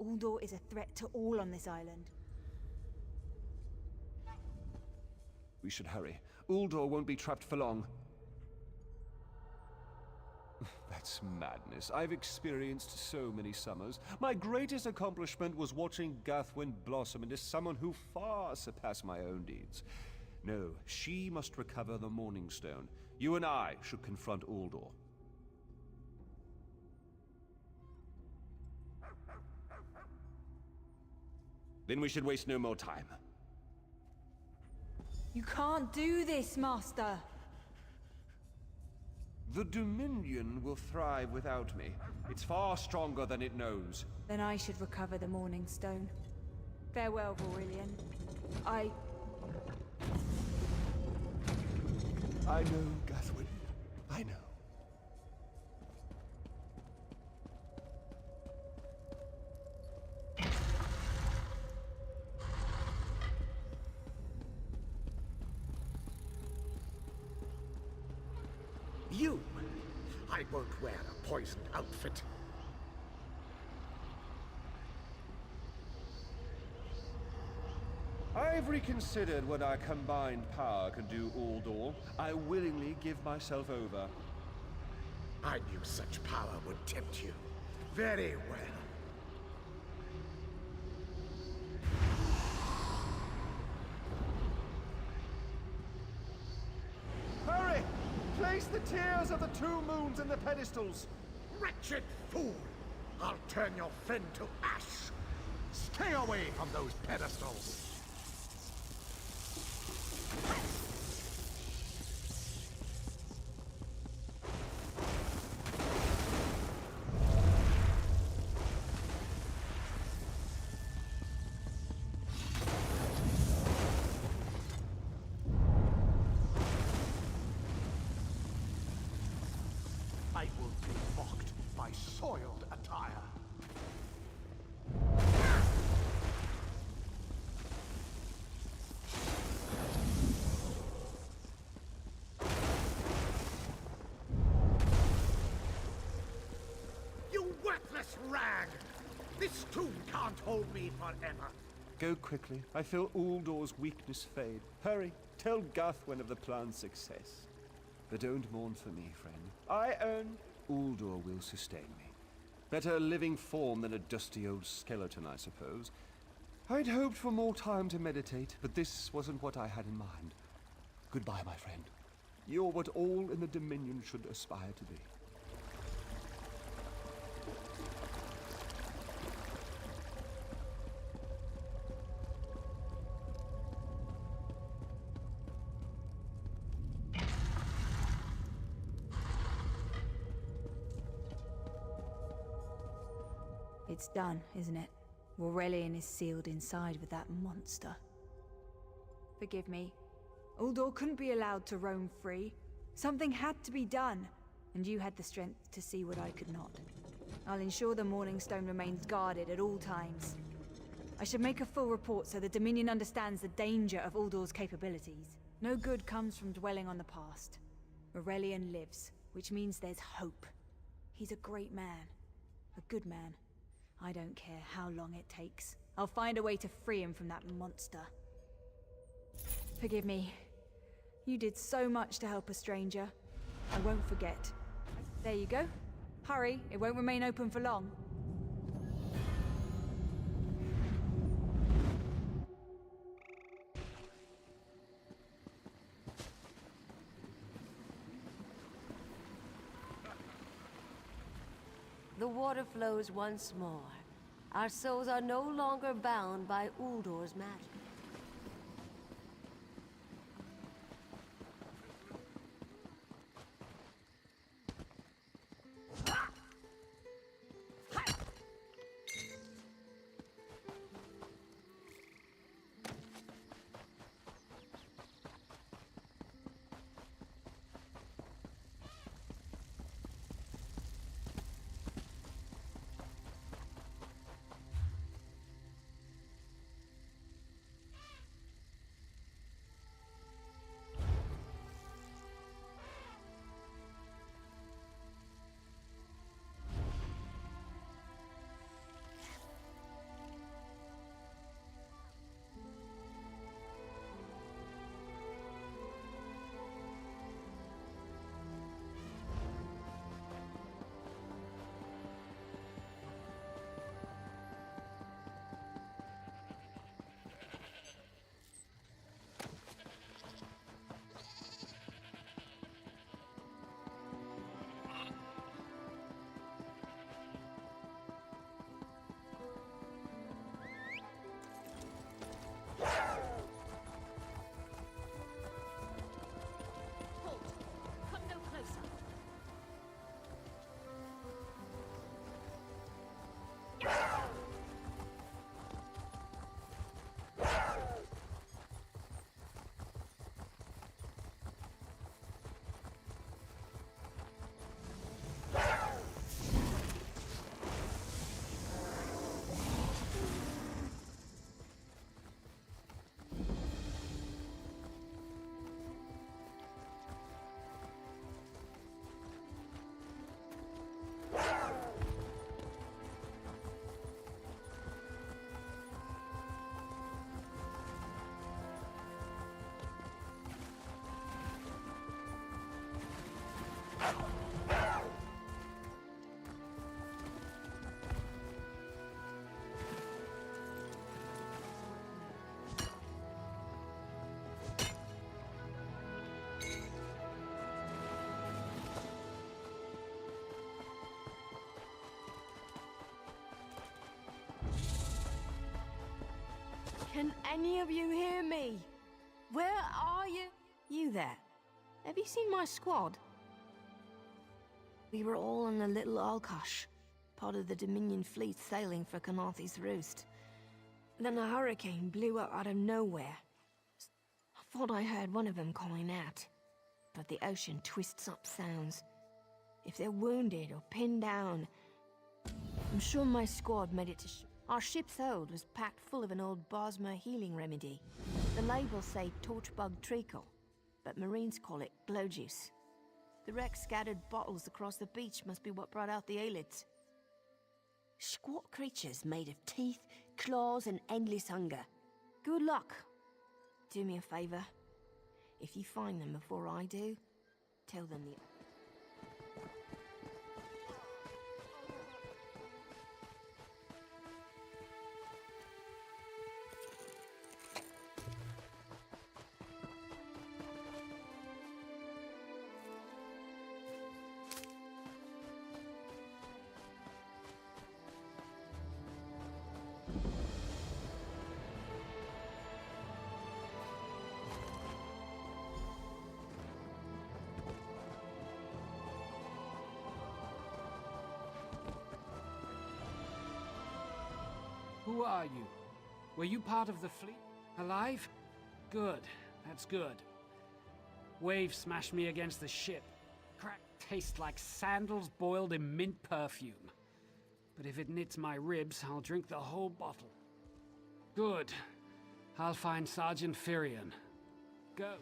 Uldor is a threat to all on this island. We should hurry. Uldor won't be trapped for long. That's madness. I've experienced so many summers. My greatest accomplishment was watching Gathwin blossom into someone who far surpassed my own deeds. No, she must recover the Morning Stone. You and I should confront Uldor. Then we should waste no more time. You can't do this, Master. The Dominion will thrive without me. It's far stronger than it knows. Then I should recover the Morning Stone. Farewell, Aurelian. I know, Gathwin. I know. You! I won't wear a poisoned outfit. I've reconsidered what our combined power can do, Uldor. I willingly give myself over. I knew such power would tempt you. Very well. Hurry! Place the tears of the two moons in the pedestals. Wretched fool! I'll turn your friend to ash. Stay away from those pedestals. I will be mocked by soiled attire. You worthless rag! This tomb can't hold me forever. Go quickly. I feel Uldor's weakness fade. Hurry, tell Gathwen of the plan's success. But don't mourn for me, friend. I earned. Uldor will sustain me. Better a living form than a dusty old skeleton, I suppose. I'd hoped for more time to meditate, but this wasn't what I had in mind. Goodbye, my friend. You're what all in the Dominion should aspire to be. It's done, isn't it? Aurelian is sealed inside with that monster. Forgive me. Uldor couldn't be allowed to roam free. Something had to be done, and you had the strength to see what I could not. I'll ensure the Morning Stone remains guarded at all times. I should make a full report so the Dominion understands the danger of Uldor's capabilities. No good comes from dwelling on the past. Aurelian lives, which means there's hope. He's a great man. A good man. I don't care how long it takes. I'll find a way to free him from that monster. Forgive me. You did so much to help a stranger. I won't forget. There you go. Hurry, it won't remain open for long. The water flows once more. Our souls are no longer bound by Uldor's magic. Can any of you hear me? Where are you? You there. Have you seen my squad? We were all on the little Alkosh, part of the Dominion fleet sailing for Canarthy's Roost. Then a hurricane blew up out of nowhere. I thought I heard one of them calling out. But the ocean twists up sounds. If they're wounded or pinned down, I'm sure my squad made it to Our ship's hold was packed full of an old Bosmer healing remedy. The labels say torchbug treacle, but Marines call it glow juice. The wreck scattered bottles across the beach must be what brought out the aelids. Squat creatures made of teeth, claws, and endless hunger. Good luck. Do me a favor. If you find them before I do, tell them the... Who are you? Were you part of the fleet? Alive? Good. That's good. Waves smashed me against the ship. Crack tastes like sandals boiled in mint perfume. But if it knits my ribs, I'll drink the whole bottle. Good. I'll find Sergeant Firion. Go.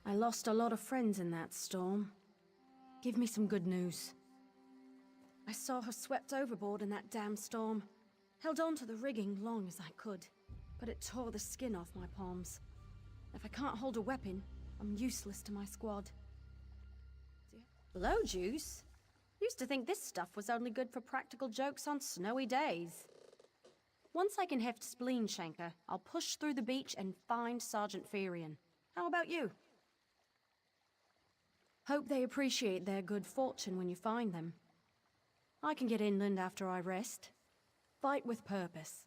I lost a lot of friends in that storm. Give me some good news. I saw her swept overboard in that damn storm. Held on to the rigging long as I could, but it tore the skin off my palms. If I can't hold a weapon, I'm useless to my squad. Blow juice? Used to think this stuff was only good for practical jokes on snowy days. Once I can heft Spleen Shanker, I'll push through the beach and find Sergeant Firion. How about you? Hope they appreciate their good fortune when you find them. I can get inland after I rest. Fight with purpose.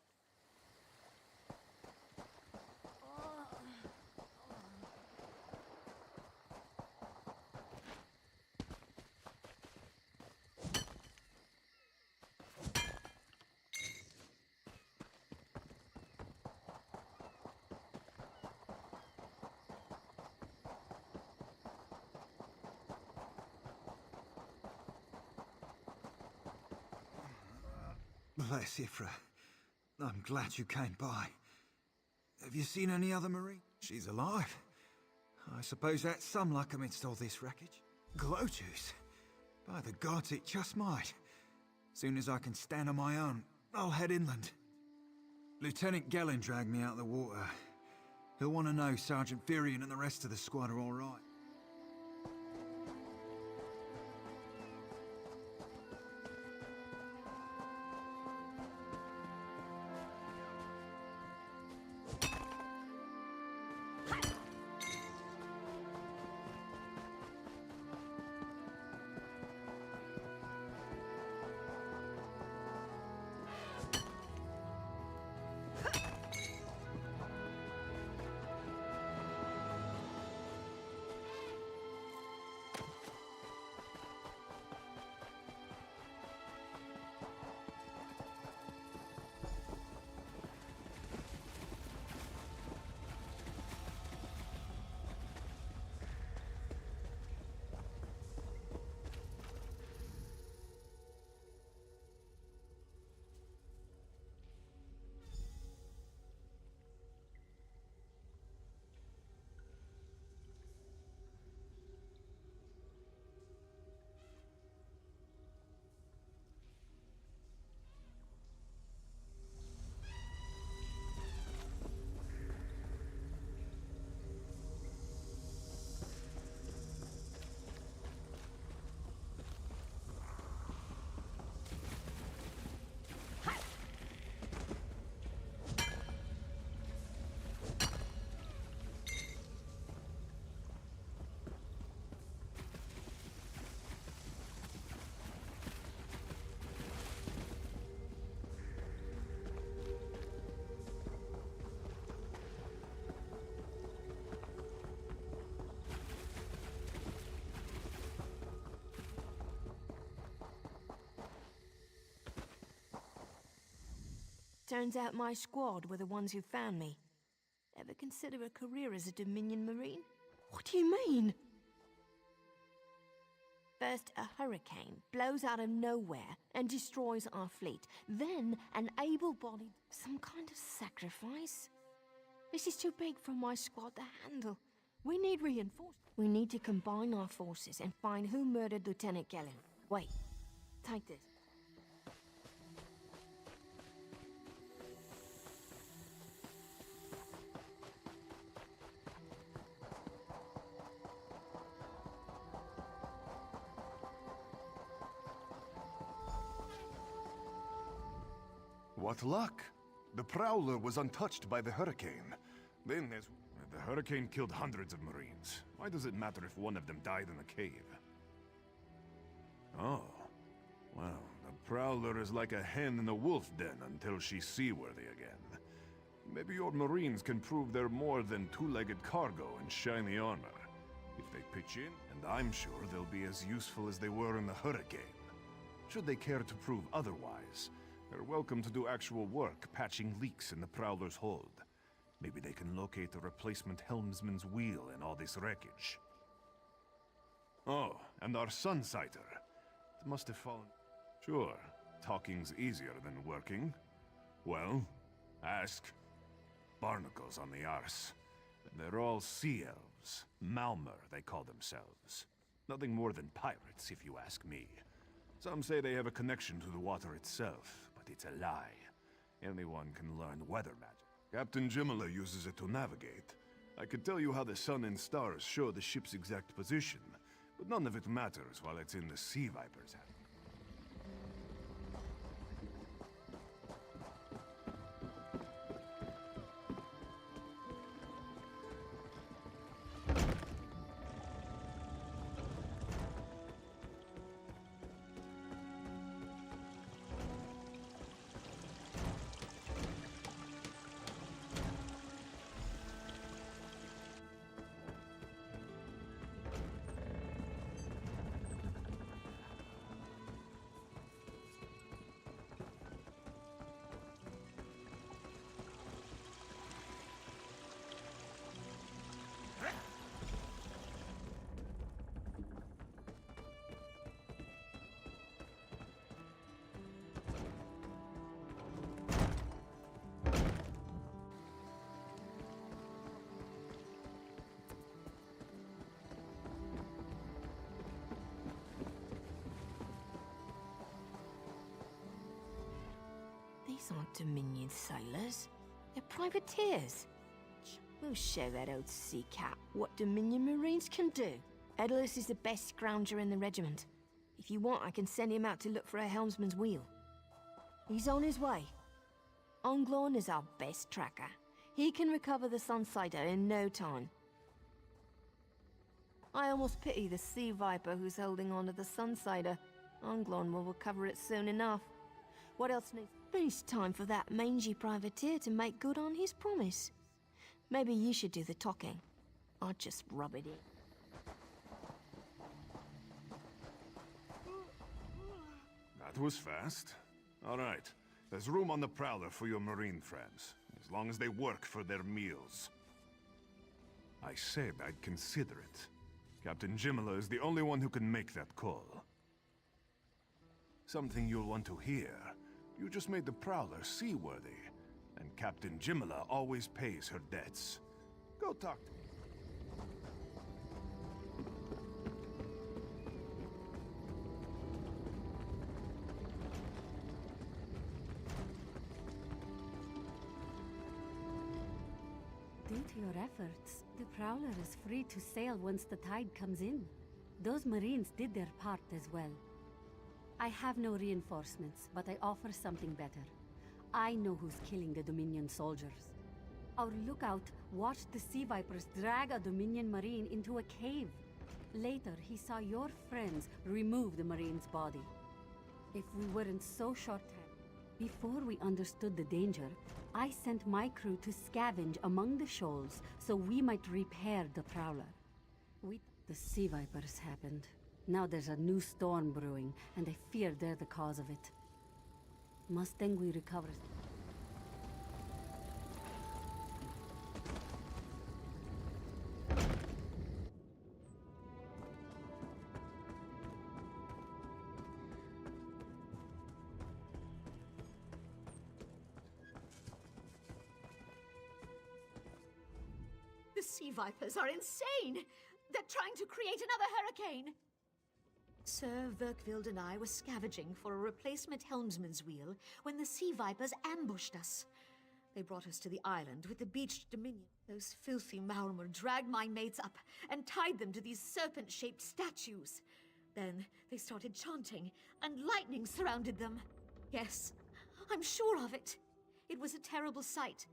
Bless Ifra. I'm glad you came by. Have you seen any other Marine? She's alive. I suppose that's some luck amidst all this wreckage. Glow juice? By the gods, it just might. Soon as I can stand on my own, I'll head inland. Lieutenant Gellin dragged me out of the water. He'll want to know Sergeant Firion and the rest of the squad are all right. Turns out my squad were the ones who found me. Ever consider a career as a Dominion Marine? What do you mean? First, a hurricane blows out of nowhere and destroys our fleet. Then, an able-bodied... some kind of sacrifice? This is too big for my squad to handle. We need reinforcements. We need to combine our forces and find who murdered Lieutenant Gellin. Wait, take this. What luck! The Prowler was untouched by the hurricane. Then there's... The hurricane killed hundreds of Marines. Why does it matter if one of them died in the cave? Oh. Well, the Prowler is like a hen in a wolf den until she's seaworthy again. Maybe your Marines can prove they're more than two-legged cargo and shiny armor. If they pitch in, and I'm sure they'll be as useful as they were in the hurricane. Should they care to prove otherwise, they're welcome to do actual work patching leaks in the Prowler's hold. Maybe they can locate the replacement helmsman's wheel in all this wreckage. Oh, and our Sunsighter. It must have fallen... Sure, talking's easier than working. Well, ask. Barnacles on the arse. They're all sea elves. Malmer, they call themselves. Nothing more than pirates, if you ask me. Some say they have a connection to the water itself, but it's a lie. Anyone can learn weather magic. Captain Jimala uses it to navigate. I could tell you how the sun and stars show the ship's exact position, but none of it matters while it's in the Sea Viper's hand. These aren't Dominion sailors. They're privateers. We'll show that old sea cat what Dominion Marines can do. Edalus is the best scrounger in the regiment. If you want, I can send him out to look for a helmsman's wheel. He's on his way. Onglorn is our best tracker. He can recover the Sunsighter in no time. I almost pity the Sea Viper who's holding on to the Sunsighter. Onglorn will recover it soon enough. What else needs... It's time for that mangy privateer to make good on his promise. Maybe you should do the talking. I'll just rub it in. That was fast. All right. There's room on the Prowler for your Marine friends, as long as they work for their meals. I said I'd consider it. Captain Jimala is the only one who can make that call. Something you'll want to hear. You just made the Prowler seaworthy, and Captain Jimala always pays her debts. Go talk to me. Due to your efforts, the Prowler is free to sail once the tide comes in. Those Marines did their part as well. I have no reinforcements, but I offer something better. I know who's killing the Dominion soldiers. Our lookout watched the Sea Vipers drag a Dominion Marine into a cave. Later, he saw your friends remove the Marine's body. If we weren't so short-handed, before we understood the danger, I sent my crew to scavenge among the shoals so we might repair the Prowler. The Sea Vipers happened. Now there's a new storm brewing, and I fear they're the cause of it. Mustang we recover. vipers are insane! They're trying to create another hurricane! Sir Verkvild and I were scavenging for a replacement helmsman's wheel when the sea vipers ambushed us. They brought us to the island with the beached Dominion. Those filthy Maormer dragged my mates up and tied them to these serpent-shaped statues. Then they started chanting, and lightning surrounded them. Yes, I'm sure of it. It was a terrible sight.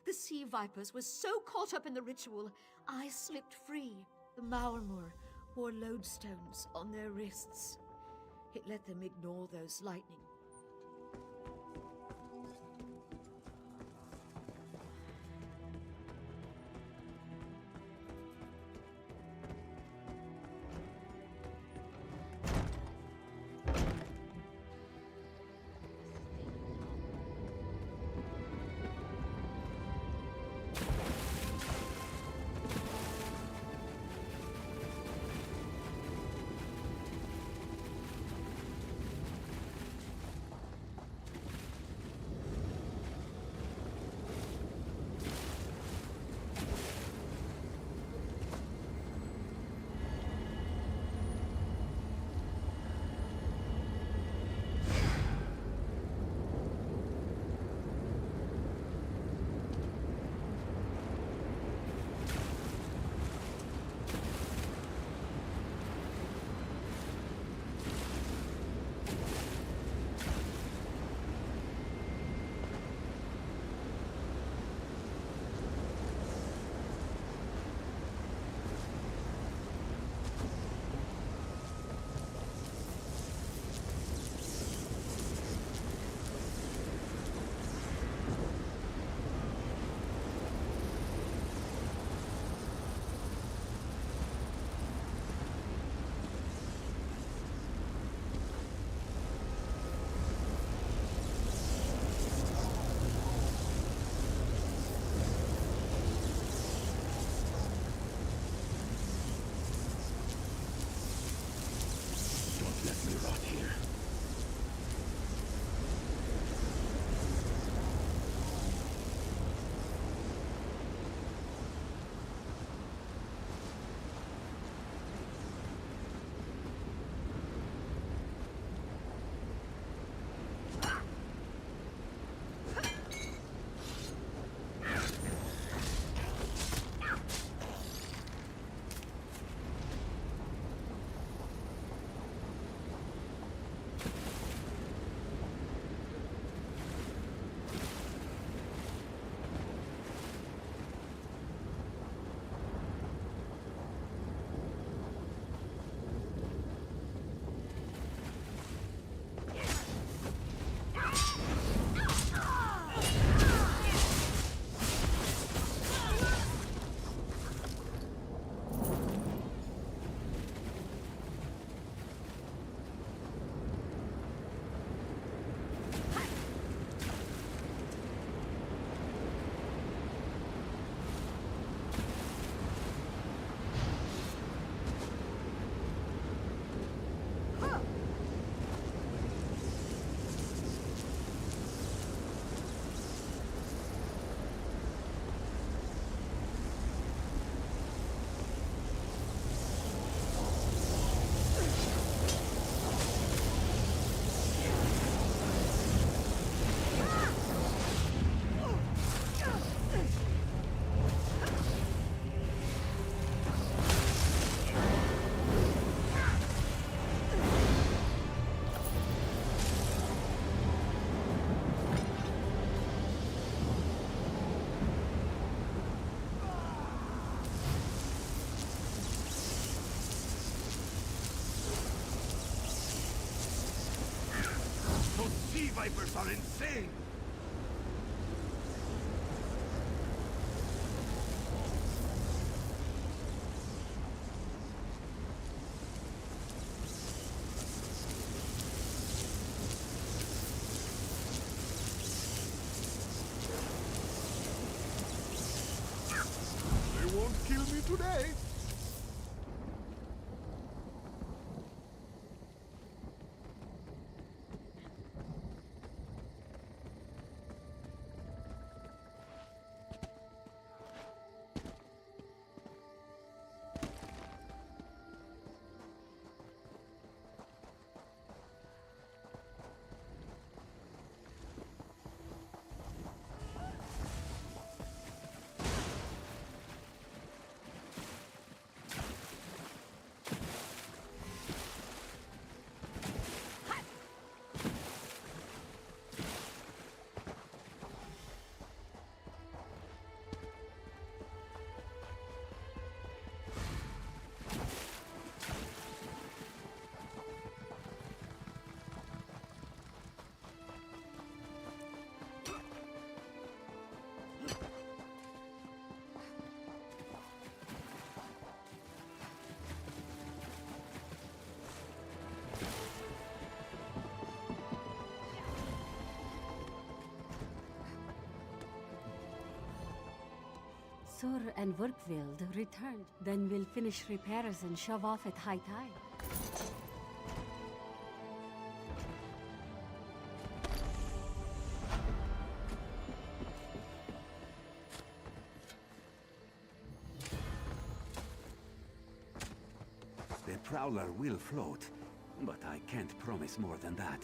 The sea vipers were so caught up in the ritual, I slipped free. The Maormer wore lodestones on their wrists. It let them ignore those lightning. Vipers are insane! They won't kill me today! Sur and Verkvild returned. Then we'll finish repairs and shove off at high tide. The Prowler will float, but I can't promise more than that.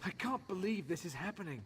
I can't believe this is happening.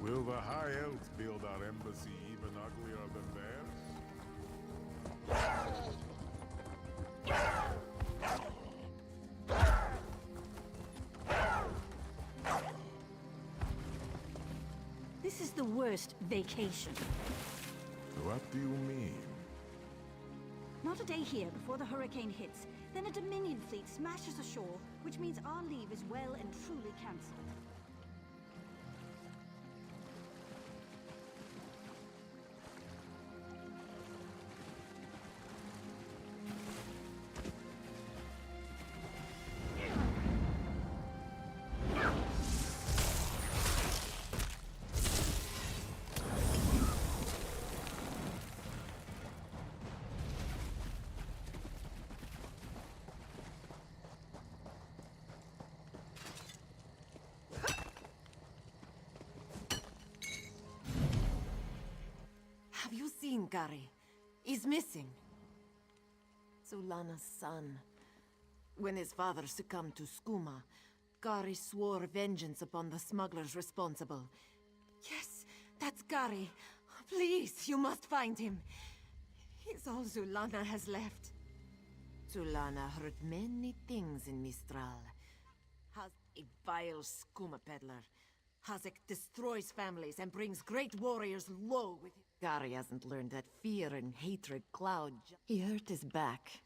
Will the High Elves build our embassy even uglier than theirs? This is the worst vacation. What do you mean? Not a day here before the hurricane hits. Then a Dominion fleet smashes ashore, which means our leave is well and truly cancelled. Have you seen Gary? He's missing. Zulana's son. When his father succumbed to skooma, Gary swore vengeance upon the smugglers responsible. Yes, that's Gary. Please, you must find him. He's all Zulana has left. Zulana heard many things in Mistral. Has a vile skooma peddler. Hazak destroys families and brings great warriors low with him. Gary hasn't learned that fear and hatred cloud. He hurt his back.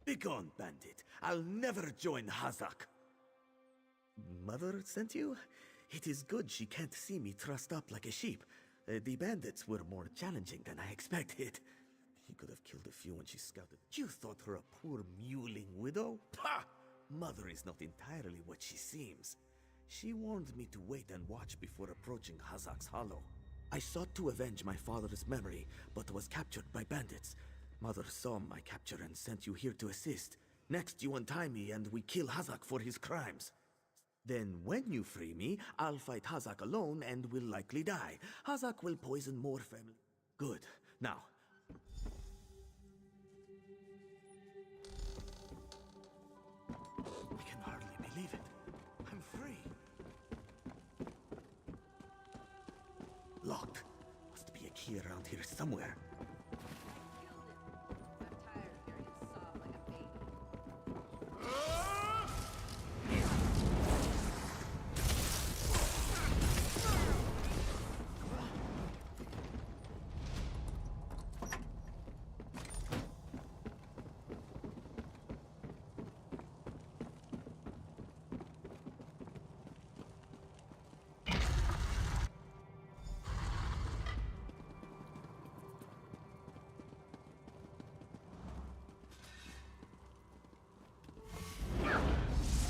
Begone, bandit. I'll never join Hazak. Mother sent you? It is good she can't see me trussed up like a sheep. The bandits were more challenging than I expected. He could have killed a few when she scouted. You thought her a poor mewling widow? Pah! Mother is not entirely what she seems. She warned me to wait and watch before approaching Hazak's Hollow. I sought to avenge my father's memory, but was captured by bandits. Mother saw my capture and sent you here to assist. Next, you untie me and we kill Hazak for his crimes. Then, when you free me, I'll fight Hazak alone and will likely die. Hazak will poison more family. Good. Now. I can hardly make somewhere.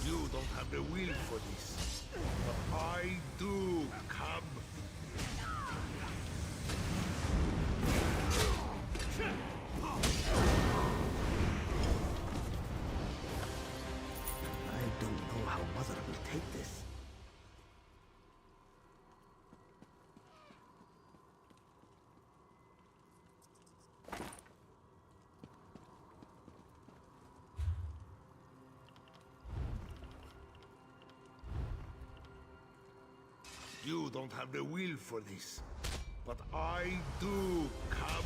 You don't have the will for this, but I do. Come. I don't know how Mother will take this. You don't have the will for this, but I do. Come.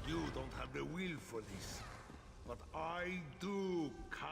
You don't have the will for this, but I do. Come.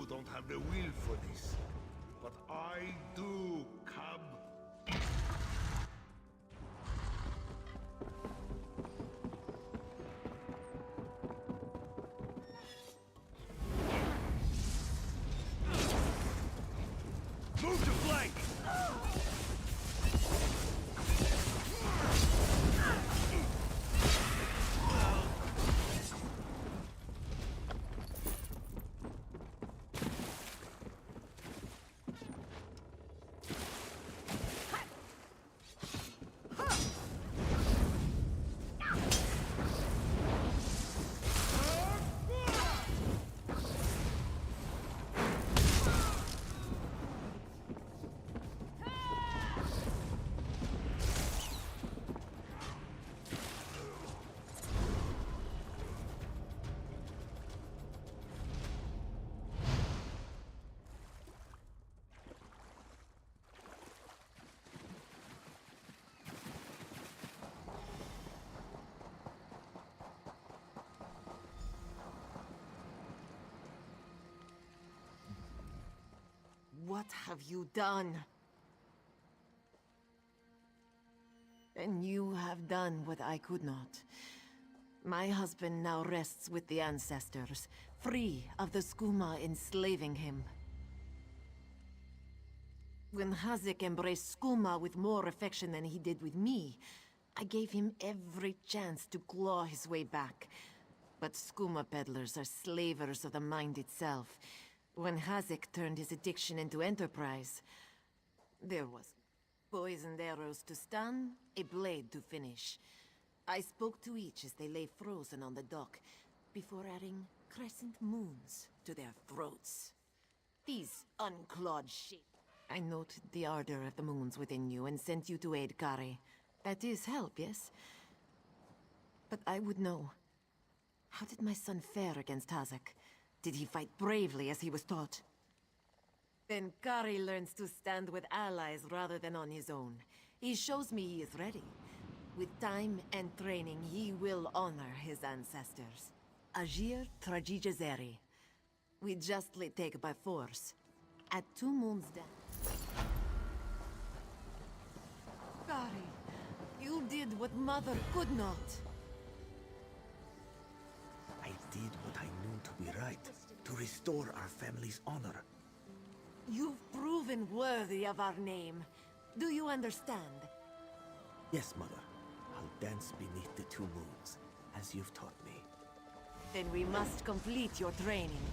don't have the will for this, but I do. Come. Move to flank! What have you done? And you have done what I could not. My husband now rests with the ancestors, free of the skooma enslaving him. When Hazik embraced skooma with more affection than he did with me, I gave him every chance to claw his way back. But skooma peddlers are slavers of the mind itself. When Hazik turned his addiction into enterprise, there was poisoned arrows to stun, a blade to finish. I spoke to each as they lay frozen on the dock, before adding crescent moons to their throats. These unclawed sheep. I noted the ardor of the moons within you and sent you to aid Kari. That is help, yes? But I would know. How did my son fare against Hazik? Did he fight bravely as he was taught? Then Kari learns to stand with allies rather than on his own. He shows me he is ready. With time and training, he will honor his ancestors. Agir Trajijazeri. We justly take by force. At 2 moons down. Kari, you did what Mother could not. I did what I knew to be right, to restore our family's honor. You've proven worthy of our name. Do you understand? Yes, Mother. I'll dance beneath the 2 moons, as you've taught me. Then we must complete your training.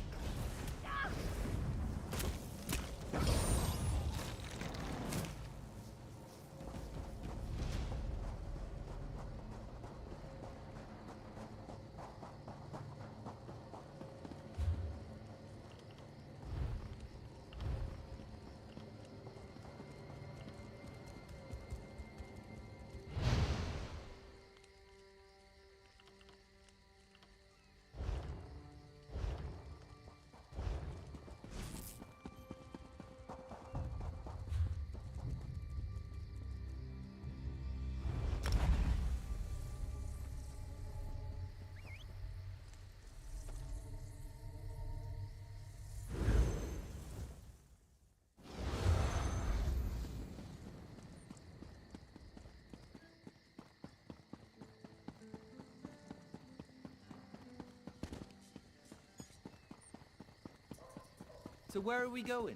So where are we going?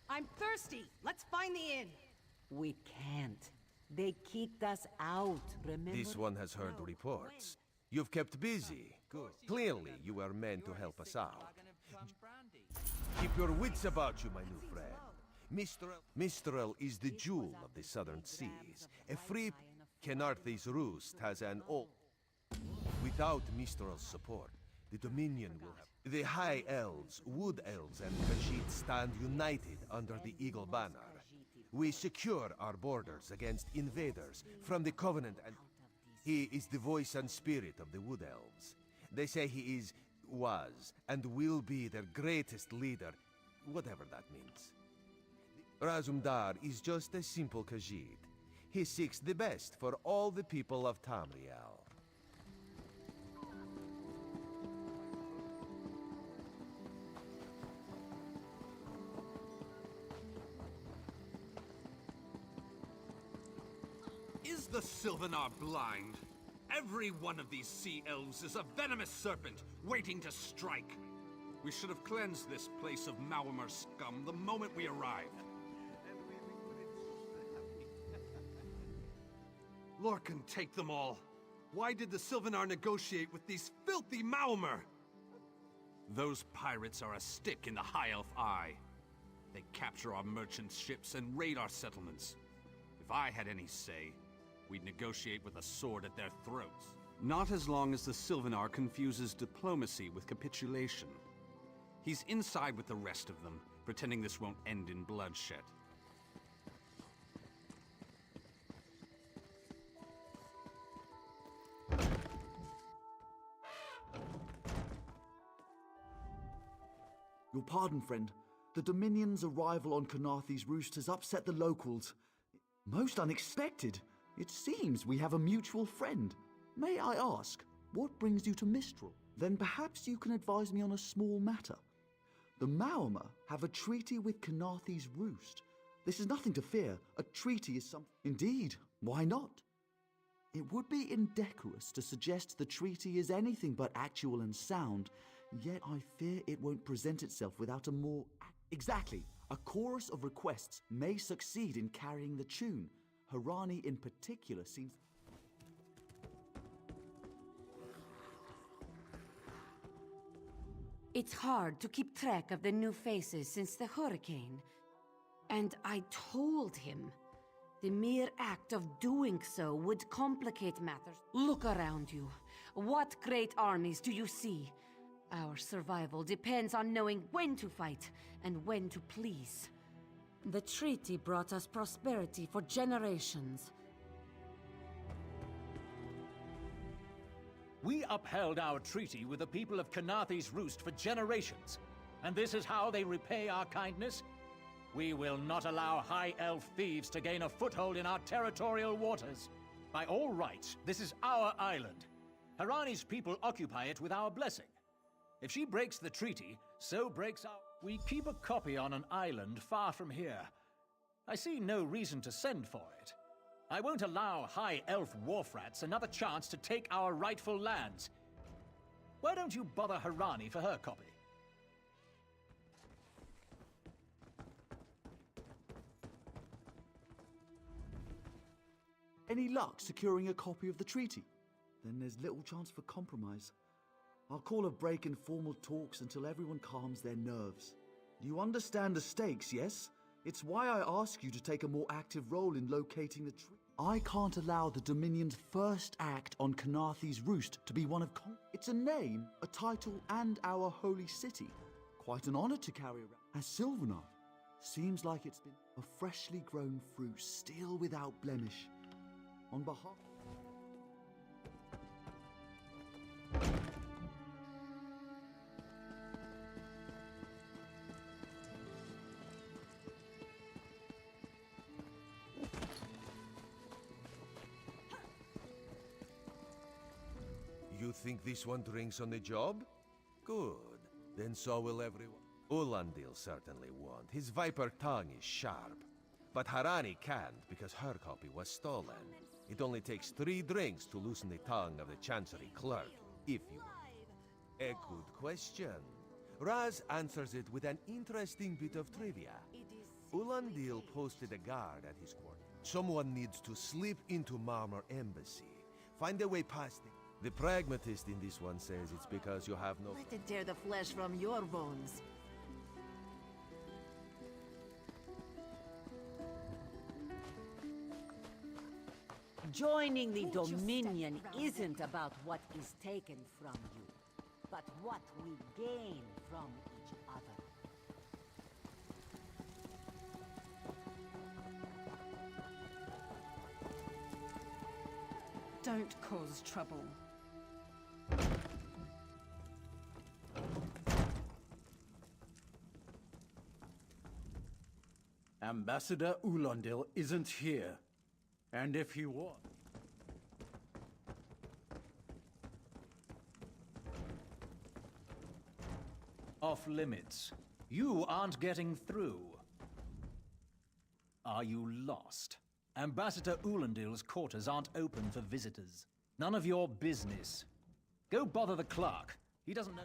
I'm thirsty. Let's find the inn. We can't. They kicked us out, remember? This one has heard reports. You've kept busy. Good. Clearly, you were meant to help us out. Keep your wits about you, my new friend. Mistral is the jewel of the southern seas. A free Kenarthi's roost has an old... Without Mistral's support, the Dominion will have... The High Elves, Wood Elves, and Khajiit stand united under the Eagle Banner. We secure our borders against invaders from the Covenant, and he is the voice and spirit of the Wood Elves. They say he was, and will be their greatest leader, whatever that means. Razumdar is just a simple Khajiit. He seeks the best for all the people of Tamriel. the Sylvanar blind? Every one of these sea elves is a venomous serpent waiting to strike. We should have cleansed this place of Maormer scum the moment we arrived. Lorcan, take them all. Why did the Sylvanar negotiate with these filthy Maormer? Those pirates are a stick in the High Elf eye. They capture our merchant ships and raid our settlements. If I had any say, we'd negotiate with a sword at their throats. Not as long as the Sylvanar confuses diplomacy with capitulation. He's inside with the rest of them, pretending this won't end in bloodshed. Your pardon, friend. The Dominion's arrival on Kanathe's roost has upset the locals. Most unexpected. It seems we have a mutual friend. May I ask, what brings you to Mistral? Then perhaps you can advise me on a small matter. The Maormer have a treaty with Kanathe's roost. This is nothing to fear. A treaty is something... Indeed, why not? It would be indecorous to suggest the treaty is anything but actual and sound, yet I fear it won't present itself without a more... Exactly. A chorus of requests may succeed in carrying the tune. Harani in particular seems... It's hard to keep track of the new faces since the hurricane. And I told him the mere act of doing so would complicate matters. Look around you. What great armies do you see? Our survival depends on knowing when to fight and when to please. The treaty brought us prosperity for generations. We upheld our treaty with the people of Kanathe's Roost for generations, and this is how they repay our kindness? We will not allow High Elf thieves to gain a foothold in our territorial waters. By all rights, this is our island. Harani's people occupy it with our blessing. If she breaks the treaty, so breaks our... We keep a copy on an island far from here. I see no reason to send for it. I won't allow High Elf wharf-rats another chance to take our rightful lands. Why don't you bother Harani for her copy? Any luck securing a copy of the treaty? Then there's little chance for compromise. I'll call a break in formal talks until everyone calms their nerves. You understand the stakes, yes? It's why I ask you to take a more active role in locating the treaty. I can't allow the Dominion's first act on Kanathe's Roost to be one of It's a name, a title, and our holy city. Quite an honor to carry around. As Sylvanar, seems like it's been a freshly grown fruit, still without blemish. On behalf... You think this one drinks on the job? Good. Then so will everyone. Ulandil certainly won't. His viper tongue is sharp. But Harani can't because her copy was stolen. It only takes 3 drinks to loosen the tongue of the Chancery clerk, if you... A good question. Raz answers it with an interesting bit of trivia. Ulandil posted a guard at his quarters. Someone needs to slip into Marmor Embassy. Find a way past it. The pragmatist in this one says it's because you have no... Let it tear the flesh from your bones. Joining the Dominion isn't about what is taken from you, but what we gain from each other. Don't cause trouble. Ambassador Ulandil isn't here. And if he was... Off limits. You aren't getting through. Are you lost? Ambassador Ulandil's quarters aren't open for visitors. None of your business. Go bother the clerk. He doesn't know...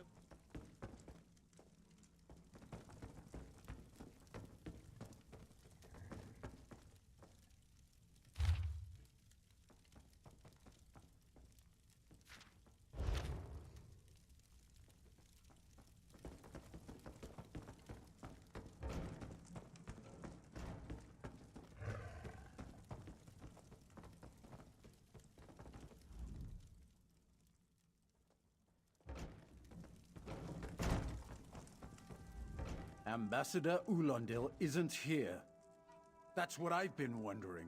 Ambassador Ulandil isn't here. That's what I've been wondering.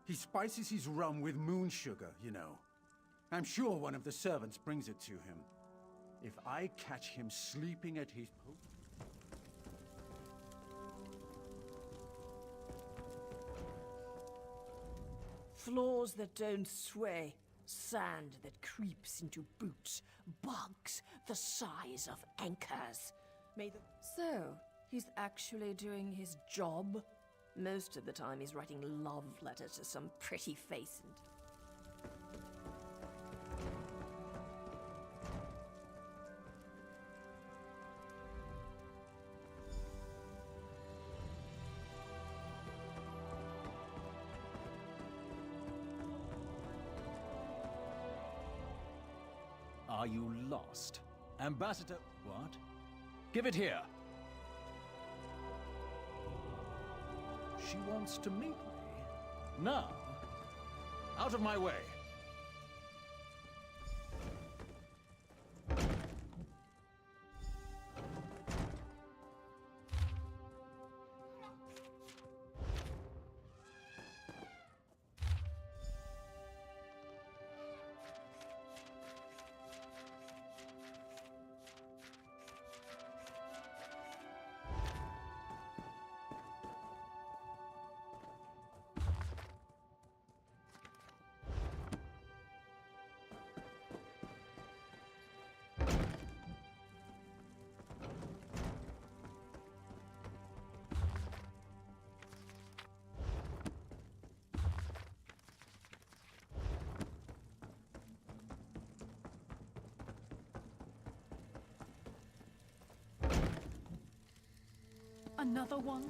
He spices his rum with moon sugar, you know. I'm sure one of the servants brings it to him. If I catch him sleeping at his post... Floors that don't sway, sand that creeps into boots, bugs the size of anchors. May the... So, he's actually doing his job? Most of the time he's writing love letters to some pretty face and... Are you lost? Ambassador... What? Give it here! She wants to meet me. Now? Out of my way! Another one?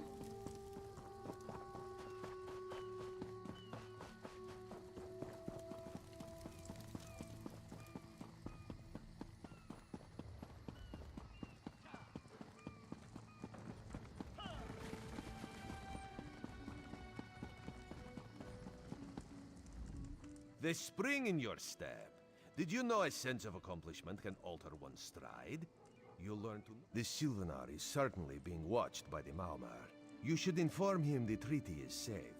The spring in your step. Did you know a sense of accomplishment can alter one's stride? You'll learn to... The Sylvanar is certainly being watched by the Maumar. You should inform him the treaty is safe.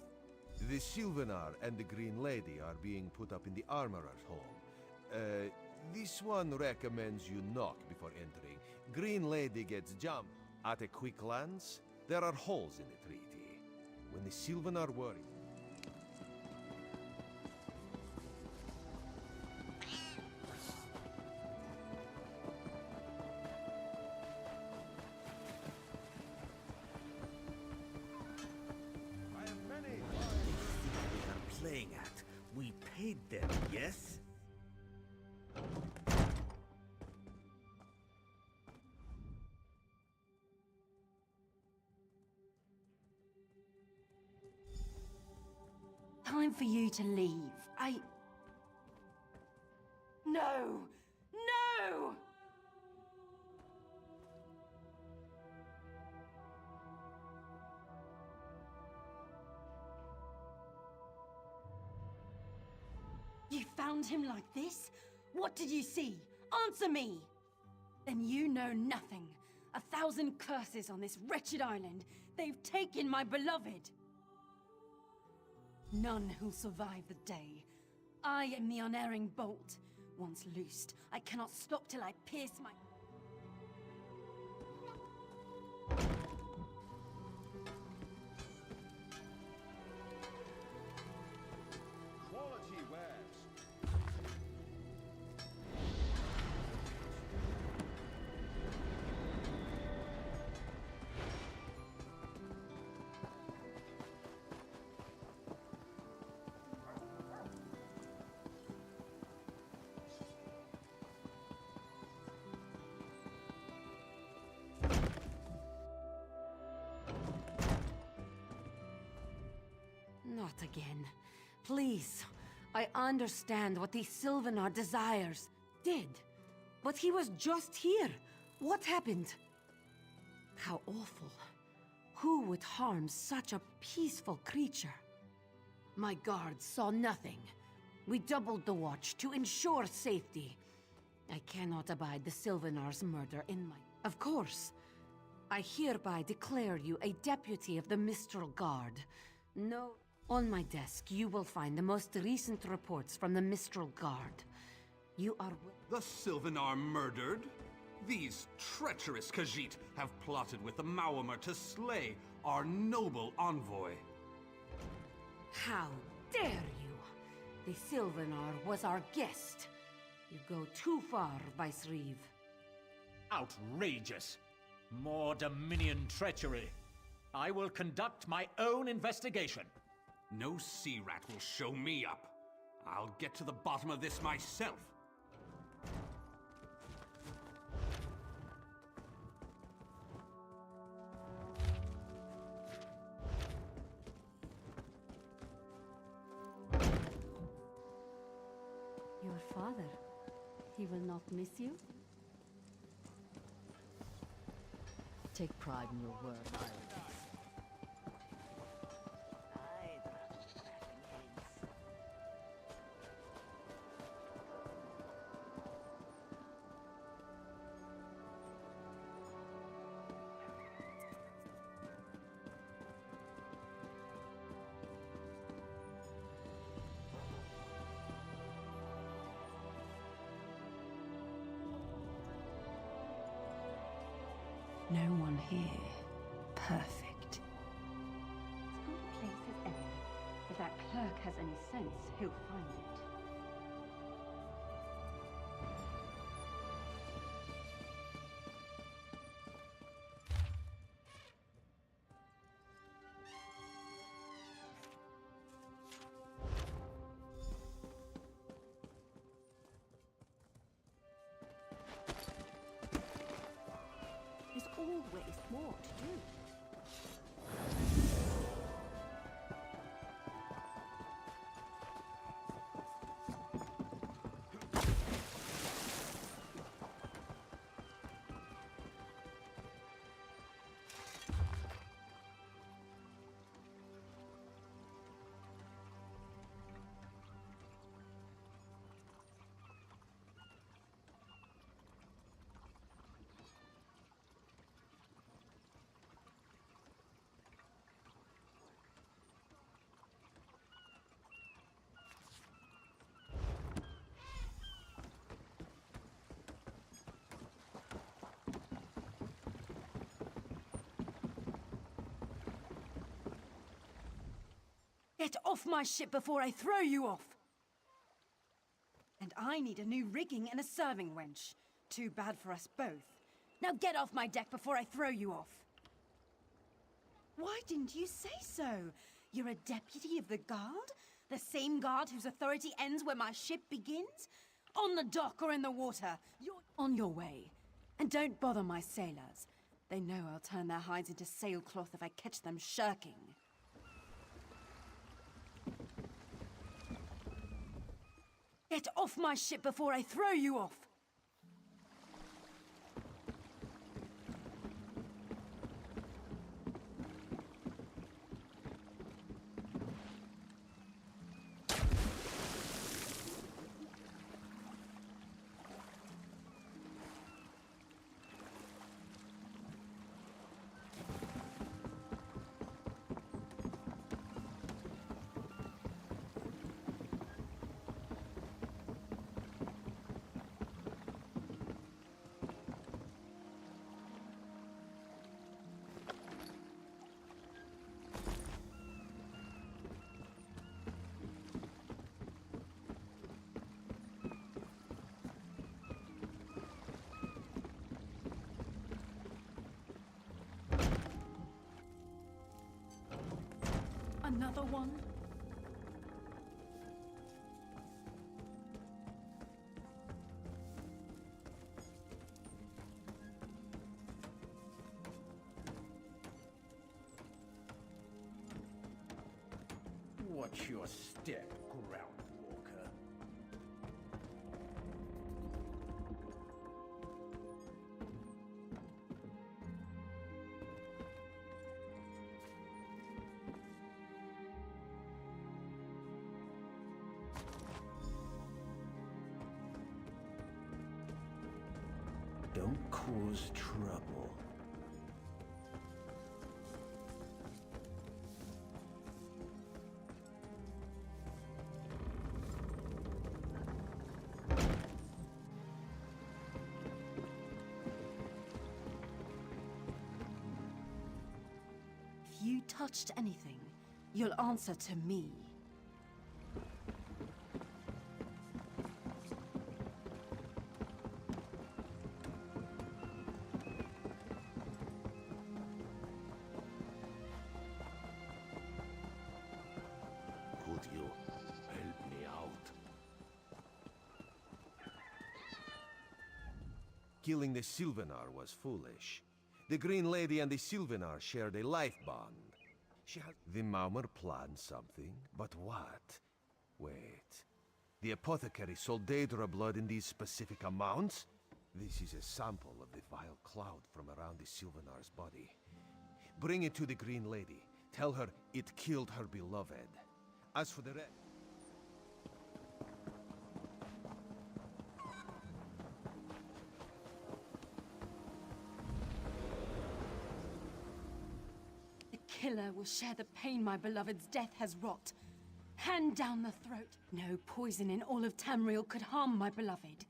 The Sylvanar and the Green Lady are being put up in the Armorer's home. This one recommends you knock before entering. Green Lady gets jumped. At a quick glance, there are holes in the treaty. When the Sylvanar worry... Playing at. We paid them, yes? Time for you to leave. No! No! You found him like this? What did you see? Answer me! Then you know nothing. 1,000 curses on this wretched island. They've taken my beloved. None who'll survive the day. I am the unerring bolt. Once loosed, I cannot stop till I pierce my... Quality wares. start again. Please. I understand what the Sylvanar desires. Did. But he was just here. What happened? How awful. Who would harm such a peaceful creature? My guards saw nothing. We doubled the watch to ensure safety. I cannot abide the Sylvanar's murder in my... Of course. I hereby declare you a deputy of the Mistral Guard. No... On my desk, you will find the most recent reports from the Mistral Guard. You are... The Sylvanar murdered? These treacherous Khajiit have plotted with the Maormer to slay our noble envoy. How dare you! The Sylvanar was our guest. You go too far, Vice Reeve. Outrageous! More Dominion treachery. I will conduct my own investigation. No sea rat will show me up. I'll get to the bottom of this myself. Your father, he will not miss you? Take pride in your word, Iris. No one here. Perfect. As good a place as any. If that clerk has any sense, he'll find it. There's always more to do. Get off my ship before I throw you off! And I need a new rigging and a serving wench. Too bad for us both. Now get off my deck before I throw you off! Why didn't you say so? You're a deputy of the guard? The same guard whose authority ends where my ship begins? On the dock or in the water? You're on your way. And don't bother my sailors. They know I'll turn their hides into sailcloth if I catch them shirking. Get off my ship before I throw you off! Another one? What Watch your step, groundwalker. Don't cause trouble. If you touched anything, you'll answer to me. Could you help me out? Killing the Sylvanar was foolish. The Green Lady and the Sylvanar shared a life bond. The Maumer planned something, but what? Wait. The apothecary sold Daedra blood in these specific amounts? This is a sample of the vile cloud from around the Sylvanar's body. Bring it to the Green Lady. Tell her it killed her beloved. As for the rest... The killer will share the pain my beloved's death has wrought. Hand down the throat. No poison in all of Tamriel could harm my beloved.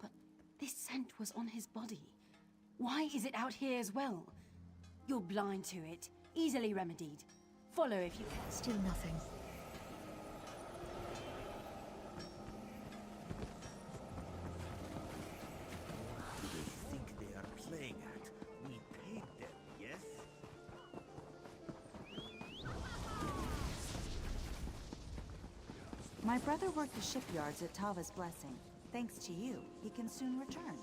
But this scent was on his body. Why is it out here as well? You're blind to it. Easily remedied. Follow if you can. Still nothing. Who do they think they are playing at? We paid them, yes? My brother worked the shipyards at Tava's Blessing. Thanks to you, he can soon return.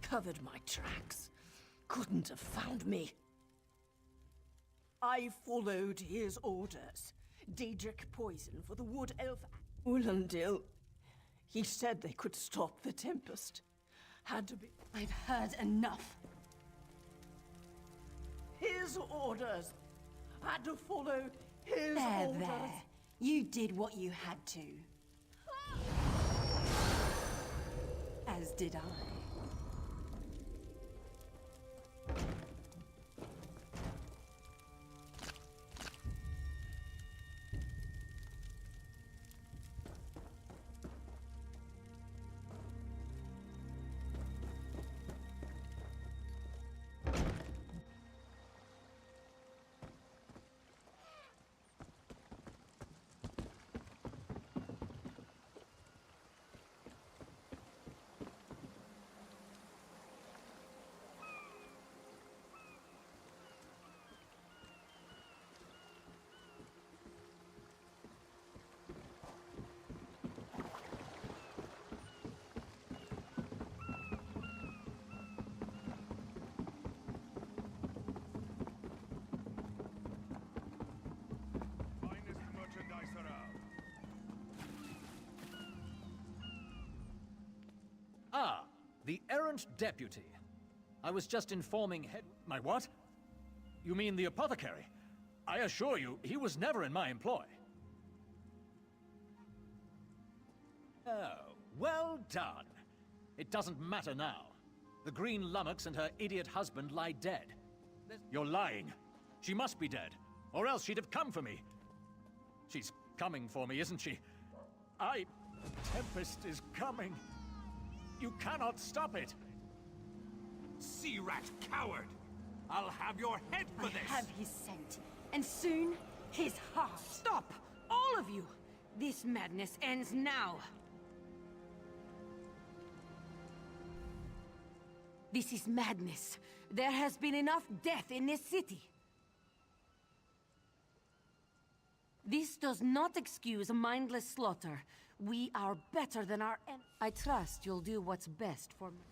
Covered my tracks. Couldn't have found me. I followed his orders. Daedric poison for the wood elf Ulandil. He said they could stop the Tempest. Had to be... I've heard enough. His orders. Had to follow his There, orders. there. You did what you had to. As did I. Ah, the errant deputy. I was just informing My what? You mean the apothecary? I assure you, he was never in my employ. Oh, well done. It doesn't matter now. The Green Lummox and her idiot husband lie dead. You're lying. She must be dead, or else she'd have come for me. She's coming for me, isn't she? Tempest is coming. You cannot stop it. Sea rat coward! I'll have your head for this! I have his scent. and soon, his heart. Stop! All of you! This madness ends now! This is madness. There has been enough death in this city. This does not excuse a mindless slaughter. We are better than our enemies. I trust you'll do what's best for me.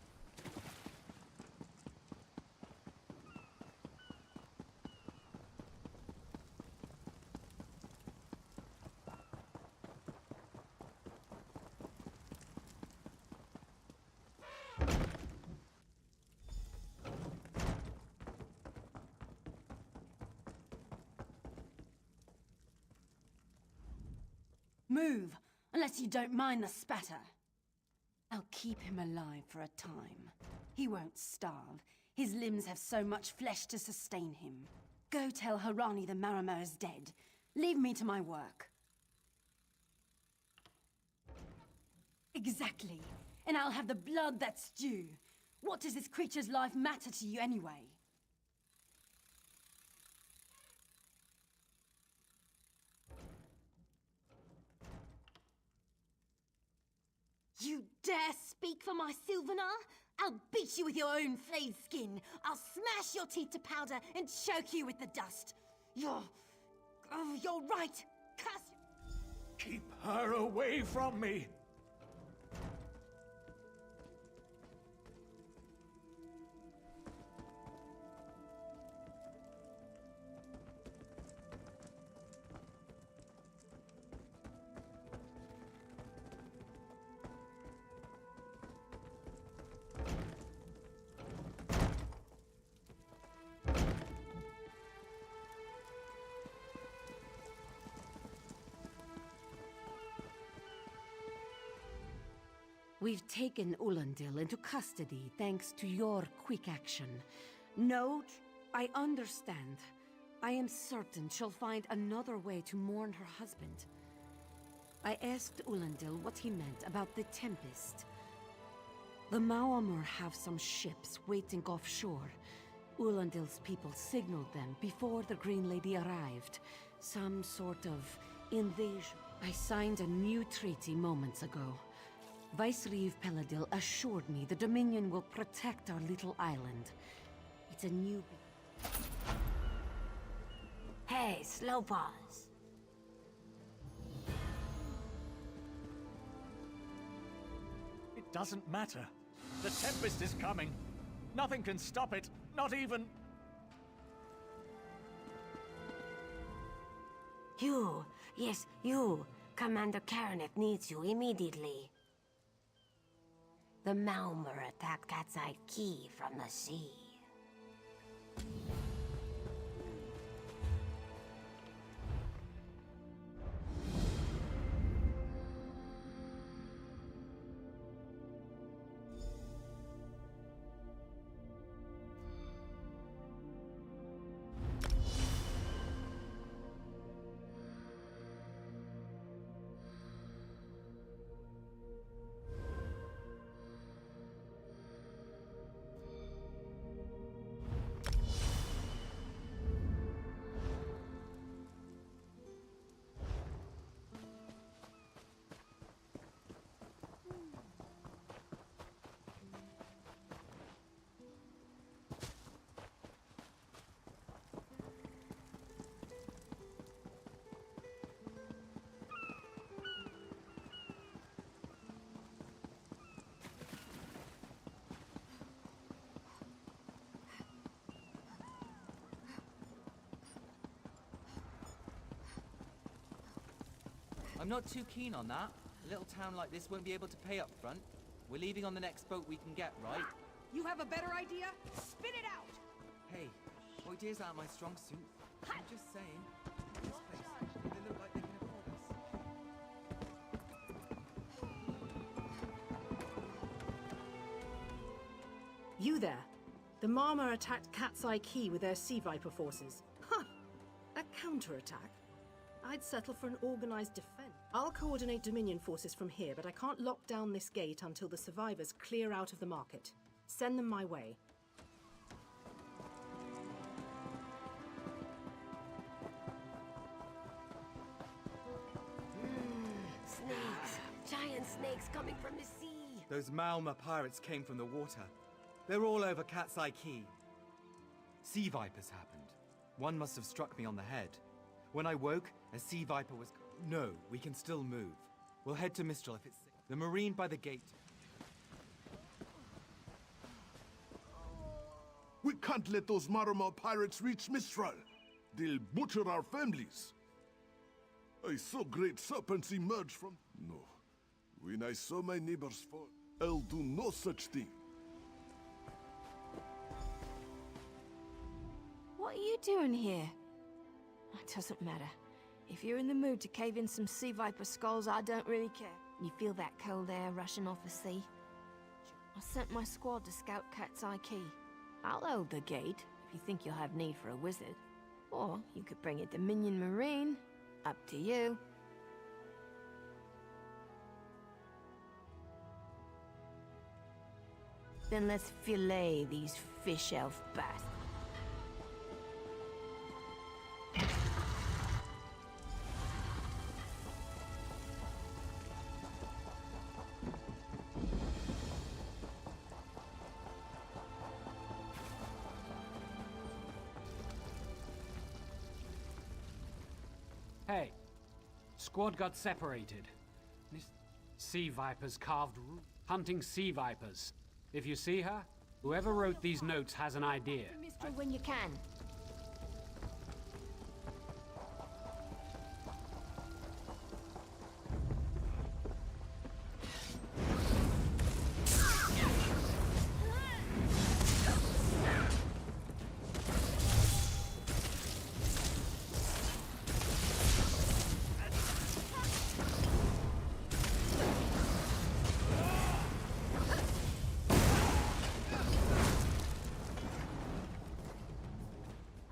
Move, unless you don't mind the spatter. I'll keep him alive for a time. He won't starve. His limbs have so much flesh to sustain him. Go tell Harani the Marama is dead. Leave me to my work. Exactly. And I'll have the blood that's due. What does this creature's life matter to you anyway? You dare speak for my Sylvanar? I'll beat you with your own flayed skin. I'll smash your teeth to powder and choke you with the dust. You're right. Curse. Keep her away from me! We've taken Ulandil into custody thanks to your quick action. No, I understand. I am certain she'll find another way to mourn her husband. I asked Ulandil what he meant about the Tempest. The Maamur have some ships waiting offshore. Ulandil's people signaled them before the Green Lady arrived. Some sort of invasion. I signed a new treaty moments ago. Vicereeve Peladil assured me the Dominion will protect our little island. It's a new... Hey, slow paws. It doesn't matter. The Tempest is coming. Nothing can stop it, not even... You, yes, you. Commander Karaneth needs you immediately. The Malmer attacked Cat's Eye Key from the sea. I'm not too keen on that. A little town like this won't be able to pay up front. We're leaving on the next boat we can get, right? You have a better idea? Spit it out! Hey, ideas aren't my strong suit. I'm just saying. This place, they look like they can afford us. You there. The Marma attacked Cat's Eye Key with their Sea Viper forces. Huh! A counterattack? I'd settle for an organized defense. I'll coordinate Dominion forces from here, but I can't lock down this gate until the survivors clear out of the market. Send them my way. snakes coming from the sea. Those Malma pirates came from the water. They're all over Cat's Eye Key. Sea vipers happened. One must have struck me on the head. When I woke, a sea viper was... No, we can still move. We'll head to Mistral if it's safe. The marine by the gate. We can't let those Marama pirates reach Mistral. They'll butcher our families. I saw great serpents emerge from... No. When I saw my neighbors fall, I'll do no such thing. What are you doing here? It doesn't matter. If you're in the mood to cave in some sea viper skulls, I don't really care. You feel that cold air rushing off the sea? I sent my squad to scout Cat's Eye Key. I'll hold the gate, if you think you'll have need for a wizard. Or you could bring a Dominion Marine. Up to you. Then let's fillet these fish elf bastards. Hey, squad got separated. This sea vipers carved hunting sea vipers. If you see her, whoever wrote these notes has an idea. Mistral when you can.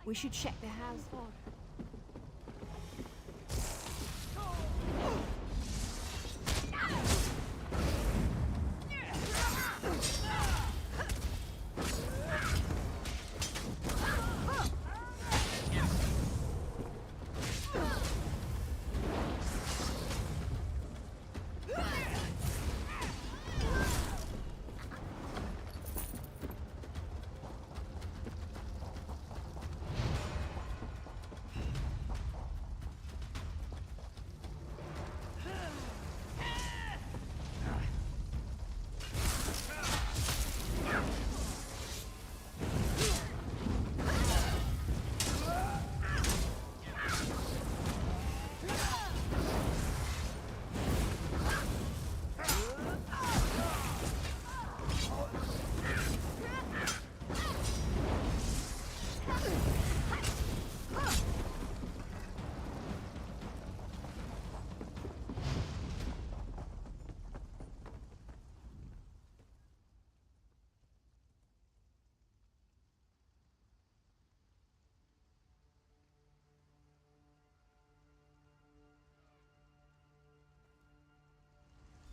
We should check the house for.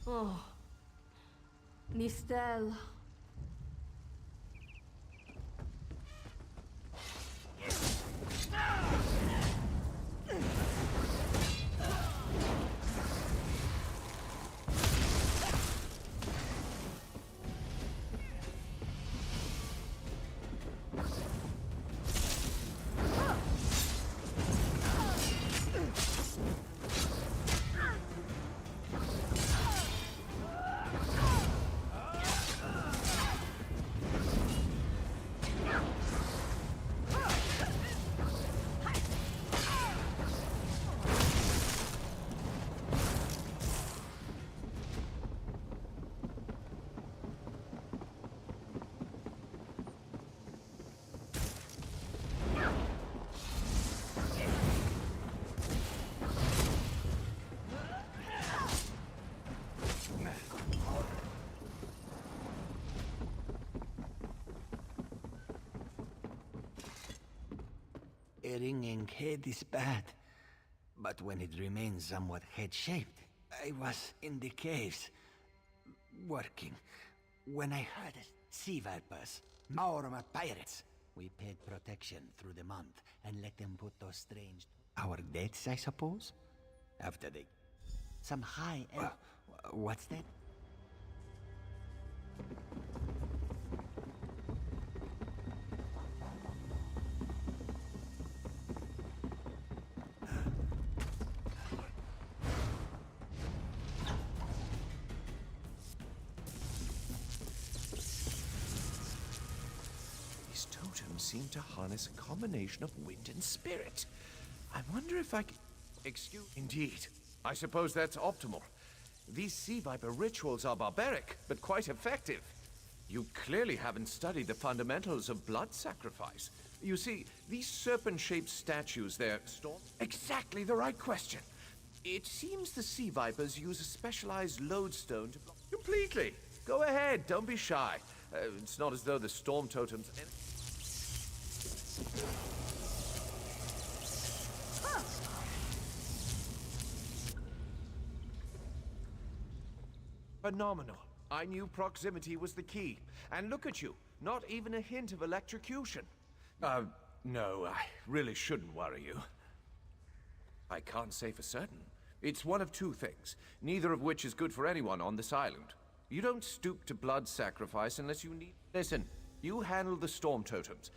Oh, Nistel. A ringing head is bad, but when it remains somewhat head-shaped, I was in the caves, working, when I heard sea vipers, Maorma pirates. We paid protection through the month and let them put those strange... Our deaths, I suppose? After they... Some high elf... What's that? These totems seem to harness a combination of wind and spirit. I wonder if I can... Excuse... Indeed. I suppose that's optimal. These Sea Viper rituals are barbaric, but quite effective. You clearly haven't studied the fundamentals of blood sacrifice. You see, these serpent-shaped statues, they're storm... Exactly the right question. It seems the Sea Vipers use a specialized lodestone to block... Completely. Go ahead, don't be shy. It's not as though the storm totems... Phenomenal. I knew proximity was the key. And look at you, not even a hint of electrocution. No, I really shouldn't worry you. I can't say for certain. It's one of two things, neither of which is good for anyone on this island. You don't stoop to blood sacrifice unless you need... Listen, you handle the storm totems.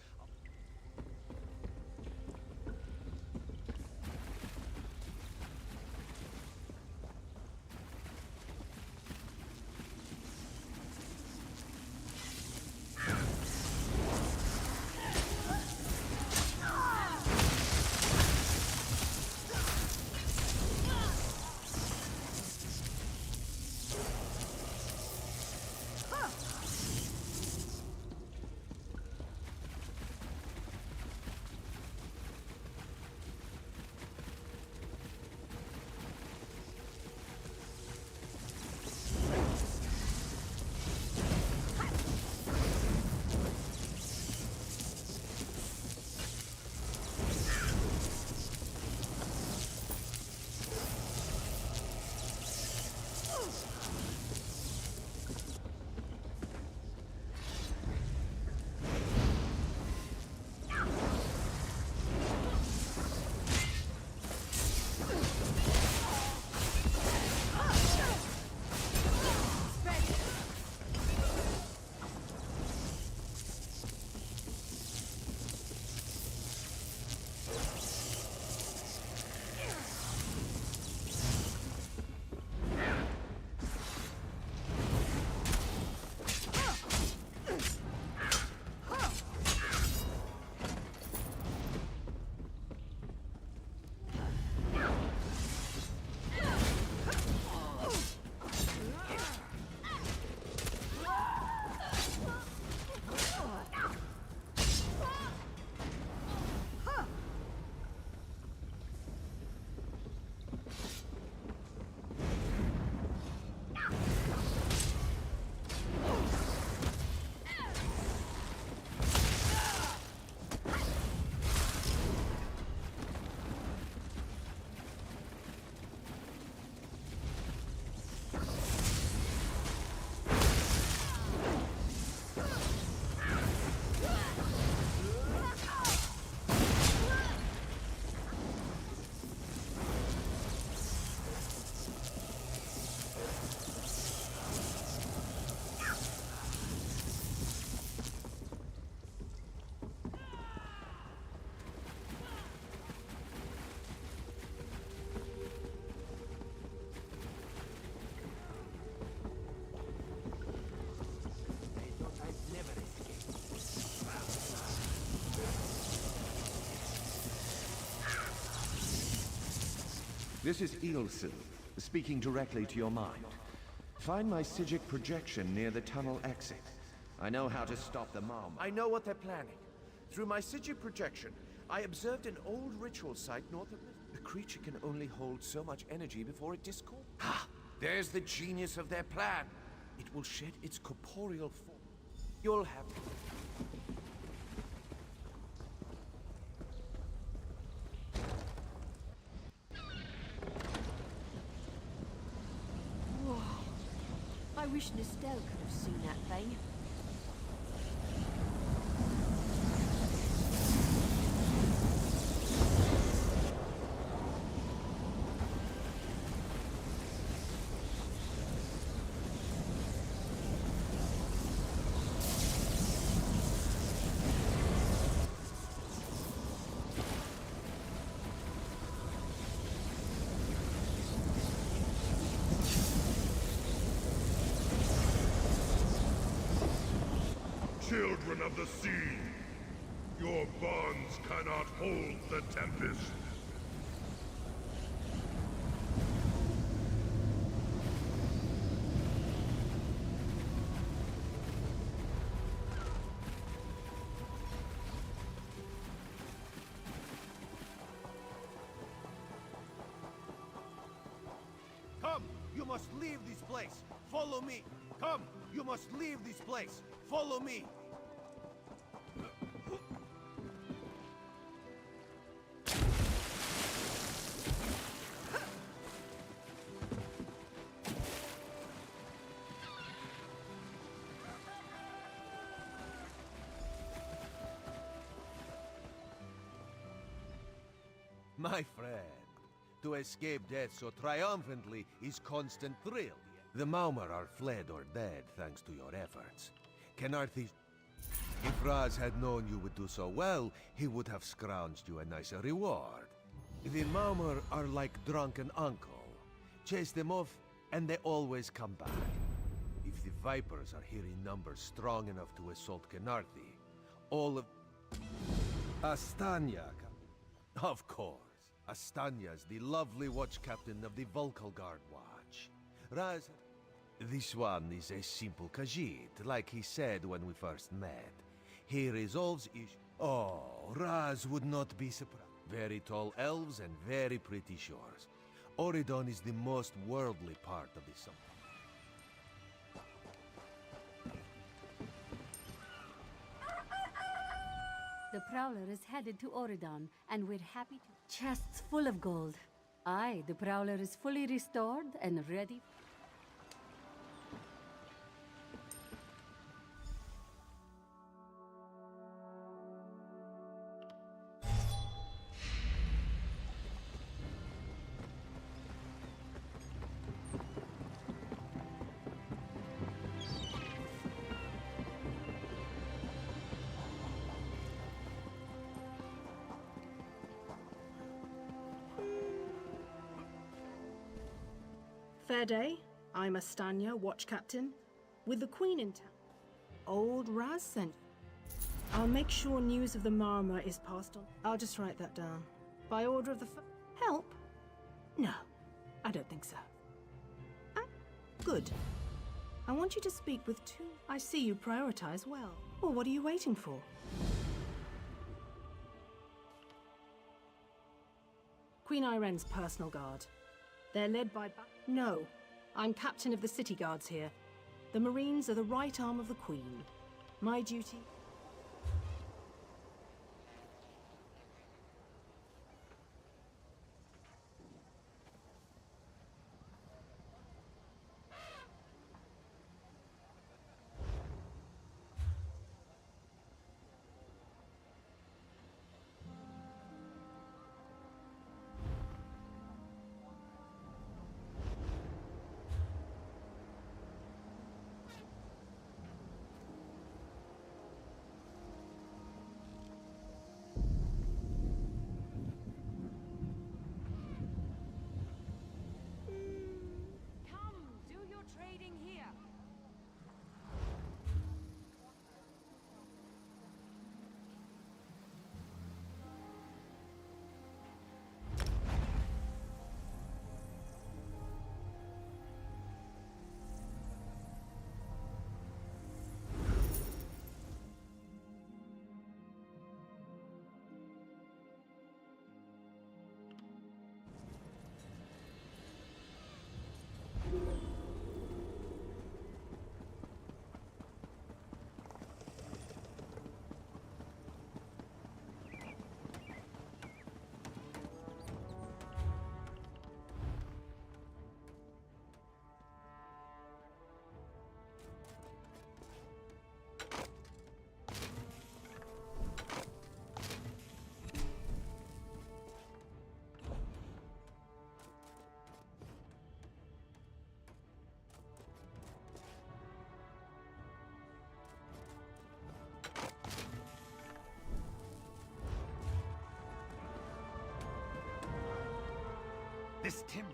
This is Ilse, speaking directly to your mind. Find my Psijic projection near the tunnel exit. I know how to stop the Marm. I know what they're planning. Through my Psijic projection, I observed an old ritual site north of... The creature can only hold so much energy before it discords. Ha! There's the genius of their plan. It will shed its corporeal form. You'll have... I wish Nestel could have seen that thing. children of the sea! Your bonds cannot hold the Tempest! Come! You must leave this place! Follow me! Come! You must leave this place! Follow me! My friend, to escape death so triumphantly is constant thrill. The Maumar are fled or dead thanks to your efforts. Kenarthi's... If Raz had known you would do so well, he would have scrounged you a nicer reward. The Maumar are like drunken uncle. Chase them off, and they always come back. If the Vipers are here in numbers strong enough to assault Kenarthi, all of... Astanya... Of course. Astanya's the lovely watch captain of the Volkalgard Watch. Raz... This one is a simple Khajiit, like he said when we first met. He resolves issues... Oh, Raz would not be surprised. Very tall elves and very pretty shores. Oridon is the most worldly part of the summer. The Prowler is headed to Oridon, and we're happy to... Chests full of gold. Aye, the Prowler is fully restored and ready... Fair day. I'm Astanya, watch captain, with the Queen in town. Old Raz sent. I'll make sure news of the Marmor is passed on. I'll just write that down. By order of the Help? No, I don't think so. Ah, good. I want you to speak with two. I see you prioritize well. Well, what are you waiting for? Queen Irene's personal guard. They're led by... No, I'm captain of the city guards here. The Marines are the right arm of the Queen. My duty... This Tim...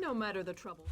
No matter the trouble.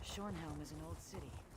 Shornhelm is an old city.